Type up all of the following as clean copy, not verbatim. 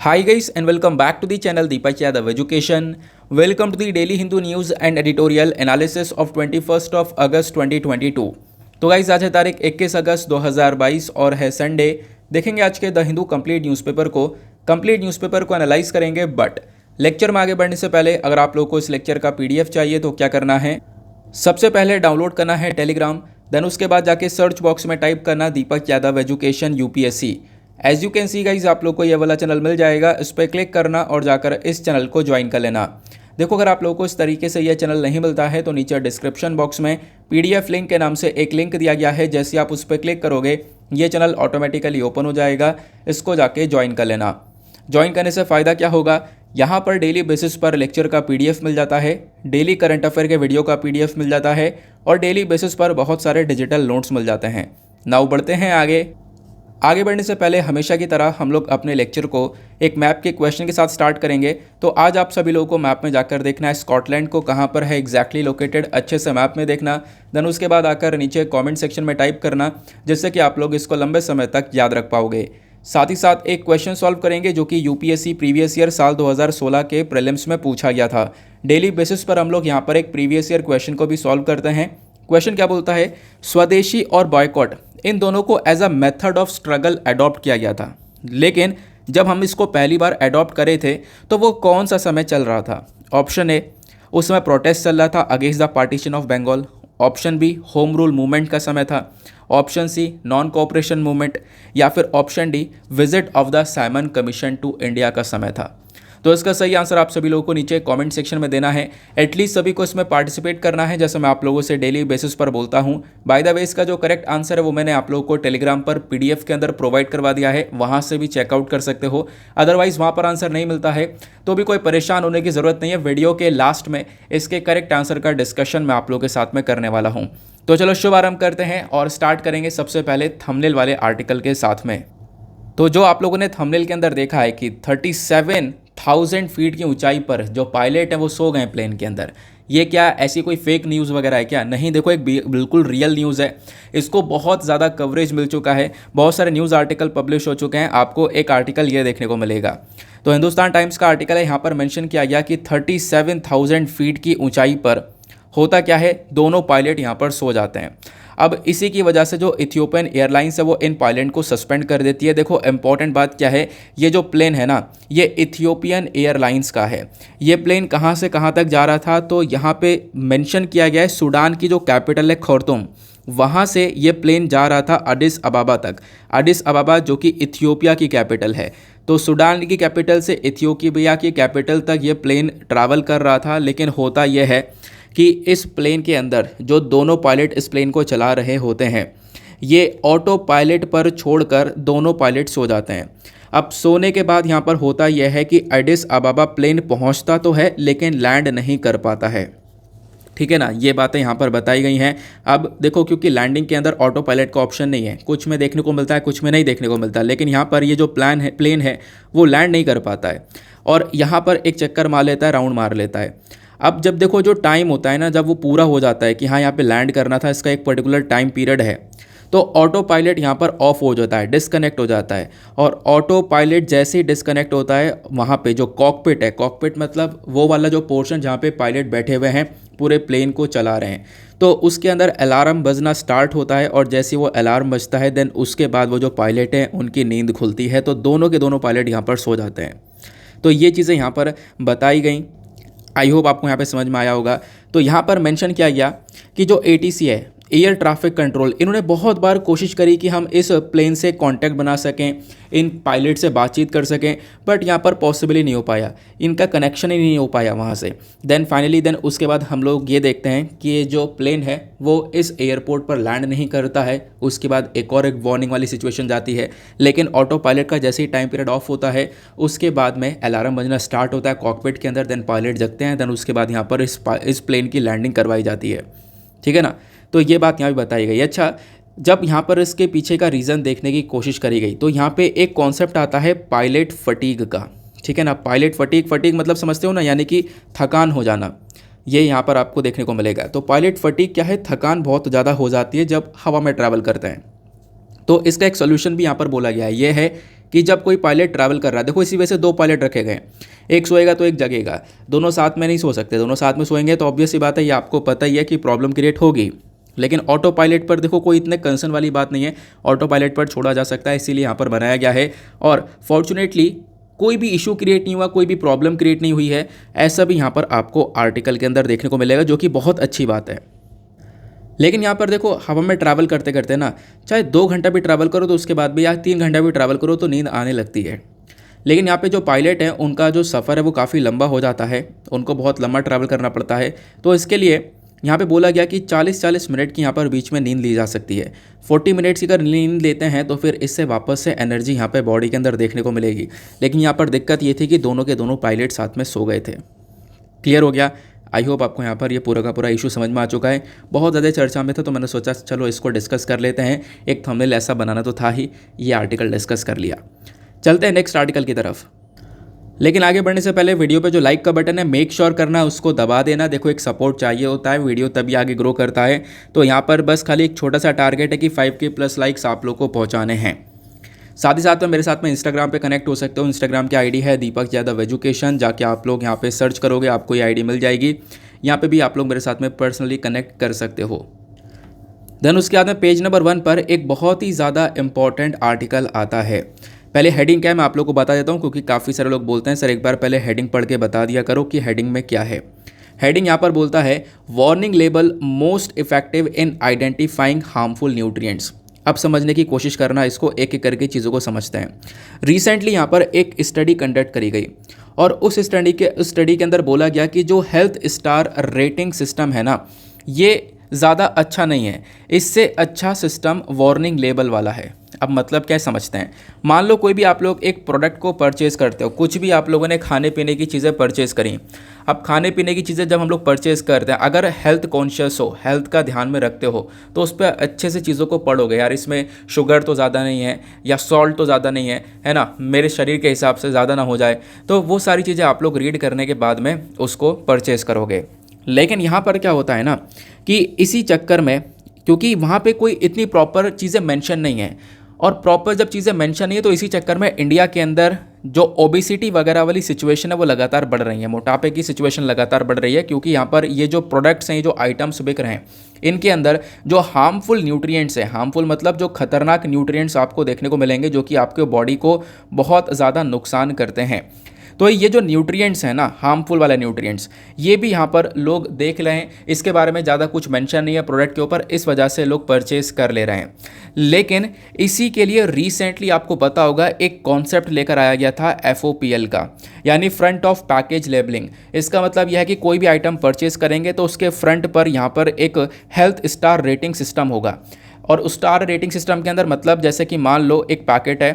Hi guys and welcome back to the channel Deepak Yadav Education. Welcome to the Daily Hindu News and Editorial Analysis of 21st of August 2022. तो guys आज है तारीख 21 अगस्त 2022 और है Sunday. देखेंगे आज के द हिंदू कंप्लीट न्यूज़पेपर को एनालाइज करेंगे। बट लेक्चर में आगे बढ़ने से पहले अगर आप लोगों को इस लेक्चर का पीडीएफ चाहिए तो क्या करना है, सबसे पहले डाउनलोड करना है टेलीग्राम, देन उसके बाद जाके सर्च बॉक्स में टाइप करना Deepak Yadav education UPSC. As you can see guys आप लोग को ये वाला चैनल मिल जाएगा, इस पर क्लिक करना और जाकर इस चैनल को ज्वाइन कर लेना। देखो अगर आप लोगों को इस तरीके से ये चैनल नहीं मिलता है तो नीचे डिस्क्रिप्शन बॉक्स में पीडीएफ लिंक के नाम से एक लिंक दिया गया है, जैसे आप उस पर क्लिक करोगे ये चैनल ऑटोमेटिकली ओपन हो जाएगा, इसको जाके ज्वाइन कर लेना। ज्वाइन करने से फ़ायदा क्या होगा, यहाँ पर डेली बेसिस पर लेक्चर का पीडीएफ मिल जाता है, डेली करंट अफेयर के वीडियो का पीडीएफ मिल जाता है और डेली बेसिस पर बहुत सारे डिजिटल नोट्स मिल जाते हैं। नाउ बढ़ते हैं आगे बढ़ने से पहले हमेशा की तरह हम लोग अपने लेक्चर को एक मैप के क्वेश्चन के साथ स्टार्ट करेंगे। तो आज आप सभी लोगों को मैप में जाकर देखना है स्कॉटलैंड को कहाँ पर है एग्जैक्टली लोकेटेड, अच्छे से मैप में देखना। देन उसके बाद आकर नीचे कमेंट सेक्शन में टाइप करना, जिससे कि आप लोग इसको लंबे समय तक याद रख पाओगे। साथ ही साथ एक क्वेश्चन सॉल्व करेंगे जो कि यूपीएससी प्रीवियस ईयर साल 2016 के प्रीलिम्स में पूछा गया था। डेली बेसिस पर हम लोग यहाँ पर एक प्रीवियस ईयर क्वेश्चन को भी सॉल्व करते हैं। क्वेश्चन क्या बोलता है, स्वदेशी और बॉयकॉट इन दोनों को as a method of struggle adopt किया गया था, लेकिन जब हम इसको पहली बार अडॉप्ट करे थे तो वो कौन सा समय चल रहा था। ऑप्शन ए, उस समय प्रोटेस्ट चल रहा था against the partition of Bengal. Option B, home rule movement का समय था। Option C, non cooperation movement, या फिर option D, visit of the Simon commission to India का समय था। तो इसका सही आंसर आप सभी लोगों को नीचे कमेंट सेक्शन में देना है। एटलीस्ट सभी को इसमें पार्टिसिपेट करना है, जैसे मैं आप लोगों से डेली बेसिस पर बोलता हूं। बाय द वे इसका जो करेक्ट आंसर है वो मैंने आप लोगों को टेलीग्राम पर पीडीएफ के अंदर प्रोवाइड करवा दिया है, वहां से भी चेकआउट कर सकते हो। अदरवाइज वहां पर आंसर नहीं मिलता है तो भी कोई परेशान होने की जरूरत नहीं है। वीडियो के लास्ट में इसके करेक्ट आंसर का डिस्कशन मैं आप लोगों के साथ में करने वाला हूँ। तो चलो शुभारंभ करते हैं और स्टार्ट करेंगे सबसे पहले थंबनेल वाले आर्टिकल के साथ में। तो जो आप लोगों ने थंबनेल के अंदर देखा है कि 37,000 फीट की ऊंचाई पर जो पायलट हैं वो सो गए प्लेन के अंदर, ये क्या ऐसी कोई फेक न्यूज़ वगैरह है क्या? नहीं, देखो एक बिल्कुल रियल न्यूज़ है। इसको बहुत ज़्यादा कवरेज मिल चुका है, बहुत सारे न्यूज़ आर्टिकल पब्लिश हो चुके हैं। आपको एक आर्टिकल ये देखने को मिलेगा, तो हिंदुस्तान टाइम्स का आर्टिकल है, यहाँ पर मेंशन किया गया कि 37,000 फीट की ऊंचाई पर होता क्या है, दोनों पायलट यहाँ पर सो जाते हैं। अब इसी की वजह से जो इथियोपियन एयरलाइंस है वो इन पायलट को सस्पेंड कर देती है। देखो इंपॉर्टेंट बात क्या है, ये जो प्लेन है ना ये इथियोपियन एयरलाइंस का है। ये प्लेन कहाँ से कहाँ तक जा रहा था, तो यहाँ पे मेंशन किया गया है सूडान की जो कैपिटल है खार्टूम, वहाँ से ये प्लेन जा रहा था एडिस अबाबा तक। एडिस अबाबा जो कि इथियोपिया की कैपिटल है, तो सूडान की कैपिटल से इथियोपिया की कैपिटल तक ये प्लेन ट्रैवल कर रहा था। लेकिन होता यह है कि इस प्लेन के अंदर जो दोनों पायलट इस प्लेन को चला रहे होते हैं, ये ऑटो पायलट पर छोड़कर दोनों पायलट सो जाते हैं। अब सोने के बाद यहाँ पर होता यह है कि एडिस अबाबा प्लेन पहुँचता तो है लेकिन लैंड नहीं कर पाता है। ठीक है ना, ये बातें यहाँ पर बताई गई हैं। अब देखो क्योंकि लैंडिंग के अंदर ऑटो पायलट का ऑप्शन नहीं है, कुछ में देखने को मिलता है कुछ में नहीं देखने को मिलता, लेकिन यहाँ पर ये जो प्लेन है वो लैंड नहीं कर पाता है और यहाँ पर एक चक्कर मार लेता है, राउंड मार लेता है। अब जब देखो जो टाइम होता है ना, जब वो पूरा हो जाता है कि हाँ यहाँ पे लैंड करना था, इसका एक पर्टिकुलर टाइम पीरियड है, तो ऑटो पायलट यहाँ पर ऑफ हो जाता है, डिस्कनेक्ट हो जाता है। और ऑटो पायलट जैसे ही डिस्कनेक्ट होता है, वहाँ पे जो कॉकपिट है, कॉकपिट मतलब वो वाला जो पोर्शन जहाँ पे पायलट बैठे हुए हैं पूरे प्लेन को चला रहे हैं, तो उसके अंदर अलार्म बजना स्टार्ट होता है। और जैसे वो अलार्म बजता है देन उसके बाद वो जो पायलट हैं उनकी नींद खुलती है, तो दोनों के दोनों पायलट यहाँ पर सो जाते हैं। तो ये चीज़ें यहाँ पर बताई गई, आई होप आपको यहाँ पे समझ में आया होगा। तो यहाँ पर मेंशन किया गया कि जो एटीसी है, एयर ट्रैफिक कंट्रोल, इन्होंने बहुत बार कोशिश करी कि हम इस प्लेन से कांटेक्ट बना सकें, इन पायलट से बातचीत कर सकें, बट यहाँ पर पॉसिबल ही नहीं हो पाया, इनका कनेक्शन ही नहीं हो पाया वहाँ से। देन उसके बाद हम लोग ये देखते हैं कि ये जो प्लेन है वो इस एयरपोर्ट पर लैंड नहीं करता है। उसके बाद एक वार्निंग वाली सिचुएशन जाती है, लेकिन ऑटो पायलट का जैसे ही टाइम पीरियड ऑफ होता है उसके बाद में अलार्म बजना स्टार्ट होता है कॉकपिट के अंदर, देन पायलट जगते हैं, देन उसके बाद यहाँ पर इस प्लेन की लैंडिंग करवाई जाती है। ठीक है ना, तो ये बात यहाँ भी बताई गई। अच्छा, जब यहाँ पर इसके पीछे का रीज़न देखने की कोशिश करी गई तो यहाँ पे एक कॉन्सेप्ट आता है पायलट फटीग का। ठीक है ना, पायलट फटीग मतलब समझते हो ना, यानी कि थकान हो जाना, ये यहाँ पर आपको देखने को मिलेगा। तो पायलट फटीग क्या है, थकान बहुत ज़्यादा हो जाती है जब हवा में ट्रैवल करते हैं। तो इसका एक सोल्यूशन भी यहाँ पर बोला गया है, ये है कि जब कोई पायलट ट्रैवल कर रहा है, देखो इसी वजह से दो पायलट रखे गए, एक सोएगा तो एक जगेगा, दोनों साथ में नहीं सो सकते, दोनों साथ में सोएंगे तो ऑब्वियस सी बात है, ये आपको पता ही है कि प्रॉब्लम क्रिएट होगी। लेकिन ऑटो पायलट पर देखो कोई इतने कंसर्न वाली बात नहीं है, ऑटो पायलट पर छोड़ा जा सकता है, इसीलिए यहाँ पर बनाया गया है। और फॉर्चुनेटली कोई भी इशू क्रिएट नहीं हुआ, कोई भी प्रॉब्लम क्रिएट नहीं हुई है, ऐसा भी यहाँ पर आपको आर्टिकल के अंदर देखने को मिलेगा, जो कि बहुत अच्छी बात है। लेकिन यहाँ पर देखो हवा में ट्रैवल करते करते ना, चाहे 2 घंटा भी ट्रैवल करो तो उसके बाद भी, या 3 घंटा भी ट्रैवल करो तो नींद आने लगती है। लेकिन यहाँ पे जो पायलट हैं उनका जो सफ़र है वो काफ़ी लंबा हो जाता है, उनको बहुत लंबा ट्रैवल करना पड़ता है। तो इसके लिए यहाँ पे बोला गया कि 40-40 मिनट की यहाँ पर बीच में नींद ली जा सकती है। 40 मिनट्स की अगर नींद लेते हैं तो फिर इससे वापस से एनर्जी यहाँ पे बॉडी के अंदर देखने को मिलेगी। लेकिन यहाँ पर दिक्कत ये थी कि दोनों के दोनों पायलट साथ में सो गए थे। क्लियर हो गया? आई होप आपको यहाँ पर ये पूरा का पूरा इशू समझ में आ चुका है। बहुत ज़्यादा चर्चा में था तो मैंने सोचा चलो इसको डिस्कस कर लेते हैं, एक थंबनेल ऐसा बनाना तो था ही, ये आर्टिकल डिस्कस कर लिया। चलते हैं नेक्स्ट आर्टिकल की तरफ। लेकिन आगे बढ़ने से पहले वीडियो पे जो लाइक का बटन है मेक श्योर करना उसको दबा देना। देखो एक सपोर्ट चाहिए होता है, वीडियो तभी आगे ग्रो करता है। तो यहाँ पर बस खाली एक छोटा सा टारगेट है कि 5K प्लस लाइक्स आप लोग को पहुँचाने हैं। साथ ही साथ में मेरे साथ में इंस्टाग्राम पे कनेक्ट हो सकते हो। इंस्टाग्राम की आईडी है दीपक यादव एजुकेशन, जाके आप लोग यहाँ पे सर्च करोगे आपको ये आईडी मिल जाएगी। यहाँ पे भी आप लोग मेरे साथ में पर्सनली कनेक्ट कर सकते हो। देन उसके बाद में पेज नंबर 1 पर एक बहुत ही ज़्यादा इंपॉर्टेंट आर्टिकल आता है। पहले हेडिंग क्या है मैं आप लोग को बता देता हूँ, क्योंकि काफ़ी सारे लोग बोलते हैं सर एक बार पहले हेडिंग पढ़ के बता दिया करो कि हेडिंग में क्या है। हेडिंग यहाँ पर बोलता है warning label most effective in identifying harmful nutrients. अब समझने की कोशिश करना, इसको एक एक करके चीज़ों को समझते हैं। रिसेंटली यहाँ पर एक स्टडी कंडक्ट करी गई और उस स्टडी के अंदर बोला गया कि जो हेल्थ स्टार रेटिंग सिस्टम है ना, ये ज़्यादा अच्छा नहीं है, इससे अच्छा सिस्टम वार्निंग लेबल वाला है। अब मतलब क्या समझते हैं। मान लो कोई भी आप लोग एक प्रोडक्ट को परचेज़ करते हो, कुछ भी आप लोगों ने खाने पीने की चीज़ें परचेज़ करी। अब खाने पीने की चीज़ें जब हम लोग परचेज़ करते हैं, अगर हेल्थ कॉन्शियस हो, हेल्थ का ध्यान में रखते हो, तो उस पर अच्छे से चीज़ों को पढ़ोगे। यार इसमें शुगर तो ज़्यादा नहीं है या सॉल्ट तो ज़्यादा नहीं है ना, मेरे शरीर के हिसाब से ज़्यादा ना हो जाए, तो वो सारी चीज़ें आप लोग रीड करने के बाद में उसको परचेज़ करोगे। लेकिन यहाँ पर क्या होता है ना कि इसी चक्कर में, क्योंकि वहाँ पे कोई इतनी प्रॉपर चीज़ें मेंशन नहीं है, और प्रॉपर जब चीज़ें मेंशन नहीं है तो इसी चक्कर में इंडिया के अंदर जो ओबेसिटी वगैरह वाली सिचुएशन है वो लगातार बढ़ रही है, मोटापे की सिचुएशन लगातार बढ़ रही है। क्योंकि यहाँ पर ये जो प्रोडक्ट्स हैं, जो आइटम्स बिक रहे हैं, इनके अंदर जो हार्मफुल न्यूट्रिएंट्स हैं, हार्मफुल मतलब जो खतरनाक न्यूट्रिएंट्स आपको देखने को मिलेंगे, जो कि आपके बॉडी को बहुत ज़्यादा नुकसान करते हैं। तो ये जो न्यूट्रिएंट्स हैं ना, हार्मफुल वाले न्यूट्रिएंट्स, ये भी यहाँ पर लोग देख रहे हैं। इसके बारे में ज़्यादा कुछ मेंशन नहीं है प्रोडक्ट के ऊपर, इस वजह से लोग परचेज कर ले रहे हैं। लेकिन इसी के लिए रिसेंटली आपको पता होगा एक कॉन्सेप्ट लेकर आया गया था FOPL का, यानी फ्रंट ऑफ पैकेज लेबलिंग। इसका मतलब यह है कि कोई भी आइटम परचेज करेंगे तो उसके फ्रंट पर यहाँ पर एक हेल्थ स्टार रेटिंग सिस्टम होगा। और उस स्टार रेटिंग सिस्टम के अंदर मतलब जैसे कि मान लो एक पैकेट है,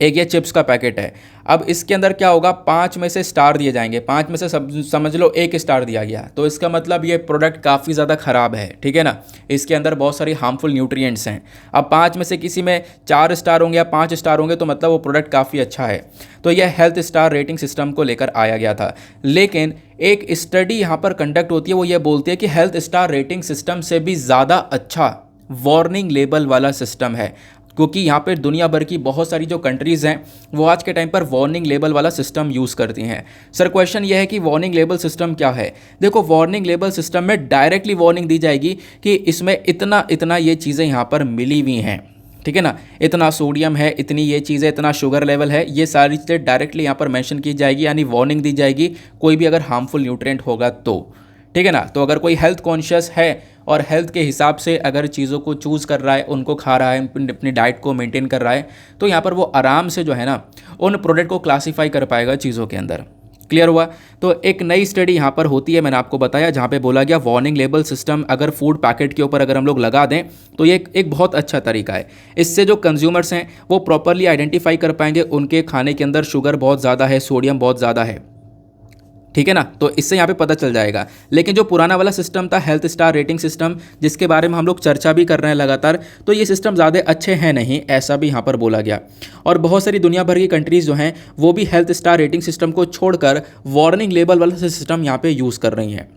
एक ये चिप्स का पैकेट है, अब इसके अंदर क्या होगा, 5 में से स्टार दिए जाएंगे, 5 में से समझ लो 1 स्टार दिया गया, तो इसका मतलब ये प्रोडक्ट काफ़ी ज़्यादा ख़राब है, ठीक है ना। इसके अंदर बहुत सारी हार्मफुल न्यूट्रिएंट्स हैं। अब 5 में से किसी में 4 स्टार होंगे या 5 स्टार होंगे तो मतलब वो प्रोडक्ट काफ़ी अच्छा है। तो यह हेल्थ स्टार रेटिंग सिस्टम को लेकर आया गया था। लेकिन एक स्टडी यहाँ पर कंडक्ट होती है, वो ये बोलती है कि हेल्थ स्टार रेटिंग सिस्टम से भी ज़्यादा अच्छा वार्निंग लेबल वाला सिस्टम है। क्योंकि यहाँ पर दुनिया भर की बहुत सारी जो कंट्रीज़ हैं वो आज के टाइम पर वार्निंग लेबल वाला सिस्टम यूज़ करती हैं। सर क्वेश्चन ये है कि वार्निंग लेबल सिस्टम क्या है। देखो वार्निंग लेबल सिस्टम में डायरेक्टली वार्निंग दी जाएगी कि इसमें इतना इतना ये चीज़ें यहाँ पर मिली हुई हैं, ठीक है ना, इतना सोडियम है, इतनी ये चीज़ें, इतना शुगर लेवल है, ये सारी चीज़ें डायरेक्टली यहाँ पर मेंशन की जाएगी, यानी वार्निंग दी जाएगी कोई भी अगर हार्मफुल न्यूट्रिएंट होगा तो, ठीक है ना। तो अगर कोई हेल्थ कॉन्शियस है और हेल्थ के हिसाब से अगर चीज़ों को चूज़ कर रहा है, उनको खा रहा है, अपनी डाइट को मेंटेन कर रहा है, तो यहाँ पर वो आराम से जो है ना उन प्रोडक्ट को क्लासीफाई कर पाएगा चीज़ों के अंदर। क्लियर हुआ। तो एक नई स्टडी यहाँ पर होती है, मैंने आपको बताया, जहाँ पे बोला गया वार्निंग लेबल सिस्टम अगर फूड पैकेट के ऊपर अगर हम लोग लगा दें तो ये एक बहुत अच्छा तरीका है। इससे जो कंज्यूमर्स हैं वो प्रॉपरली आइडेंटिफाई कर पाएंगे उनके खाने के अंदर शुगर बहुत ज़्यादा है, सोडियम बहुत ज़्यादा है, ठीक है ना। तो इससे यहाँ पे पता चल जाएगा। लेकिन जो पुराना वाला सिस्टम था हेल्थ स्टार रेटिंग सिस्टम, जिसके बारे में हम लोग चर्चा भी कर रहे हैं लगातार, तो ये सिस्टम ज़्यादा अच्छे हैं नहीं, ऐसा भी यहाँ पर बोला गया। और बहुत सारी दुनिया भर की कंट्रीज़ जो हैं वो भी हेल्थ स्टार रेटिंग सिस्टम को छोड़कर वार्निंग लेबल वाला सिस्टम यहाँ पे यूज़ कर रही हैं,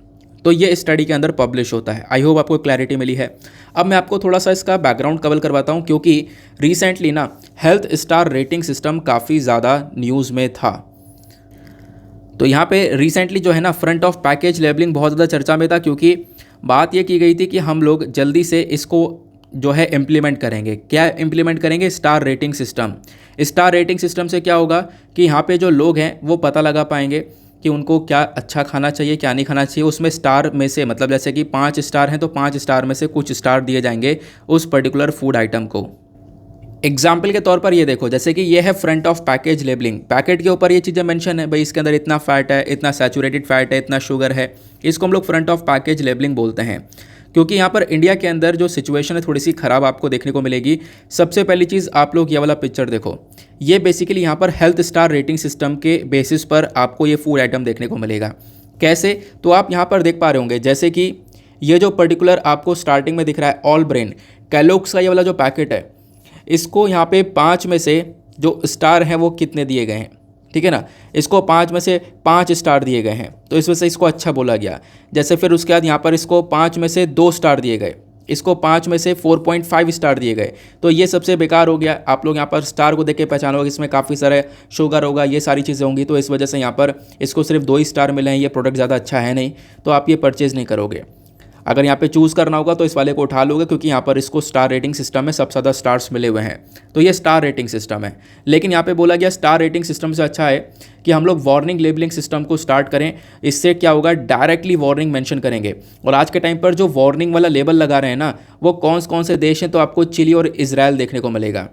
तो ये स्टडी के अंदर पब्लिश होता है। आई होप आपको क्लैरिटी मिली है। अब मैं आपको थोड़ा सा इसका बैकग्राउंड कवर करवाता हूँ, क्योंकि रिसेंटली ना हेल्थ स्टार रेटिंग सिस्टम काफ़ी ज़्यादा न्यूज़ में था। तो यहाँ पे रिसेंटली जो है ना फ्रंट ऑफ पैकेज लेबलिंग बहुत ज़्यादा चर्चा में था, क्योंकि बात ये की गई थी कि हम लोग जल्दी से इसको जो है इम्प्लीमेंट करेंगे। क्या इम्प्लीमेंट करेंगे? Star rating system. Star rating system से क्या होगा कि यहाँ पे जो लोग हैं वो पता लगा पाएंगे कि उनको क्या अच्छा खाना चाहिए, क्या नहीं खाना चाहिए। उसमें स्टार में से मतलब जैसे कि 5 स्टार हैं तो 5 स्टार में से कुछ स्टार दिए जाएंगे उस पर्टिकुलर फूड आइटम को। एग्जाम्पल के तौर पर ये देखो, जैसे कि ये है front of package labelling. Packet के ऊपर ये चीज़ें मेंशन है, भाई इसके अंदर इतना फैट है, इतना सैचुरेटेड फैट है, इतना शुगर है। इसको हम लोग फ्रंट ऑफ पैकेज लेबलिंग बोलते हैं। क्योंकि यहाँ पर इंडिया के अंदर जो सिचुएशन है थोड़ी सी ख़राब आपको देखने को मिलेगी। सबसे पहली चीज़ आप लोग ये वाला पिक्चर देखो, ये बेसिकली यहाँ पर हेल्थ स्टार रेटिंग सिस्टम के बेसिस पर आपको ये फूड आइटम देखने को मिलेगा। कैसे? तो आप यहाँ पर देख पा रहे होंगे, जैसे कि ये जो पर्टिकुलर आपको स्टार्टिंग में दिख रहा है ऑल ब्रेन कैलोग्स का ये वाला जो पैकेट है, इसको यहाँ पे 5 में से जो स्टार हैं वो कितने दिए गए हैं, ठीक है ना। इसको 5 में से 5 स्टार दिए गए हैं, तो इस वजह से इसको अच्छा बोला गया। जैसे फिर उसके बाद यहाँ पर इसको 5 में से 2 स्टार दिए गए, इसको 5 में से 4.5 स्टार दिए गए, तो ये सबसे बेकार हो गया। आप लोग यहाँ पर स्टार को देख के पहचानोगे इसमें काफ़ी सारे शुगर होगा, ये सारी चीज़ें होंगी, तो इस वजह से यहाँ पर इसको सिर्फ 2 ही स्टार मिले हैं। ये प्रोडक्ट ज़्यादा अच्छा है नहीं, तो आप ये परचेज़ नहीं करोगे। अगर यहाँ पे चूज़ करना होगा तो इस वाले को उठा लोगे, क्योंकि यहाँ पर इसको स्टार रेटिंग सिस्टम में सबसे ज़्यादा स्टार्स मिले हुए हैं, तो ये स्टार रेटिंग सिस्टम है। लेकिन यहाँ पे बोला गया स्टार रेटिंग सिस्टम से अच्छा है कि हम लोग वार्निंग लेबलिंग सिस्टम को स्टार्ट करें। इससे क्या होगा, डायरेक्टली वार्निंग मेंशन करेंगे। और आज के टाइम पर जो वार्निंग वाला लेबल लगा रहे हैं ना, वो कौन से देश हैं, तो आपको चिली और इजराइल देखने को मिलेगा।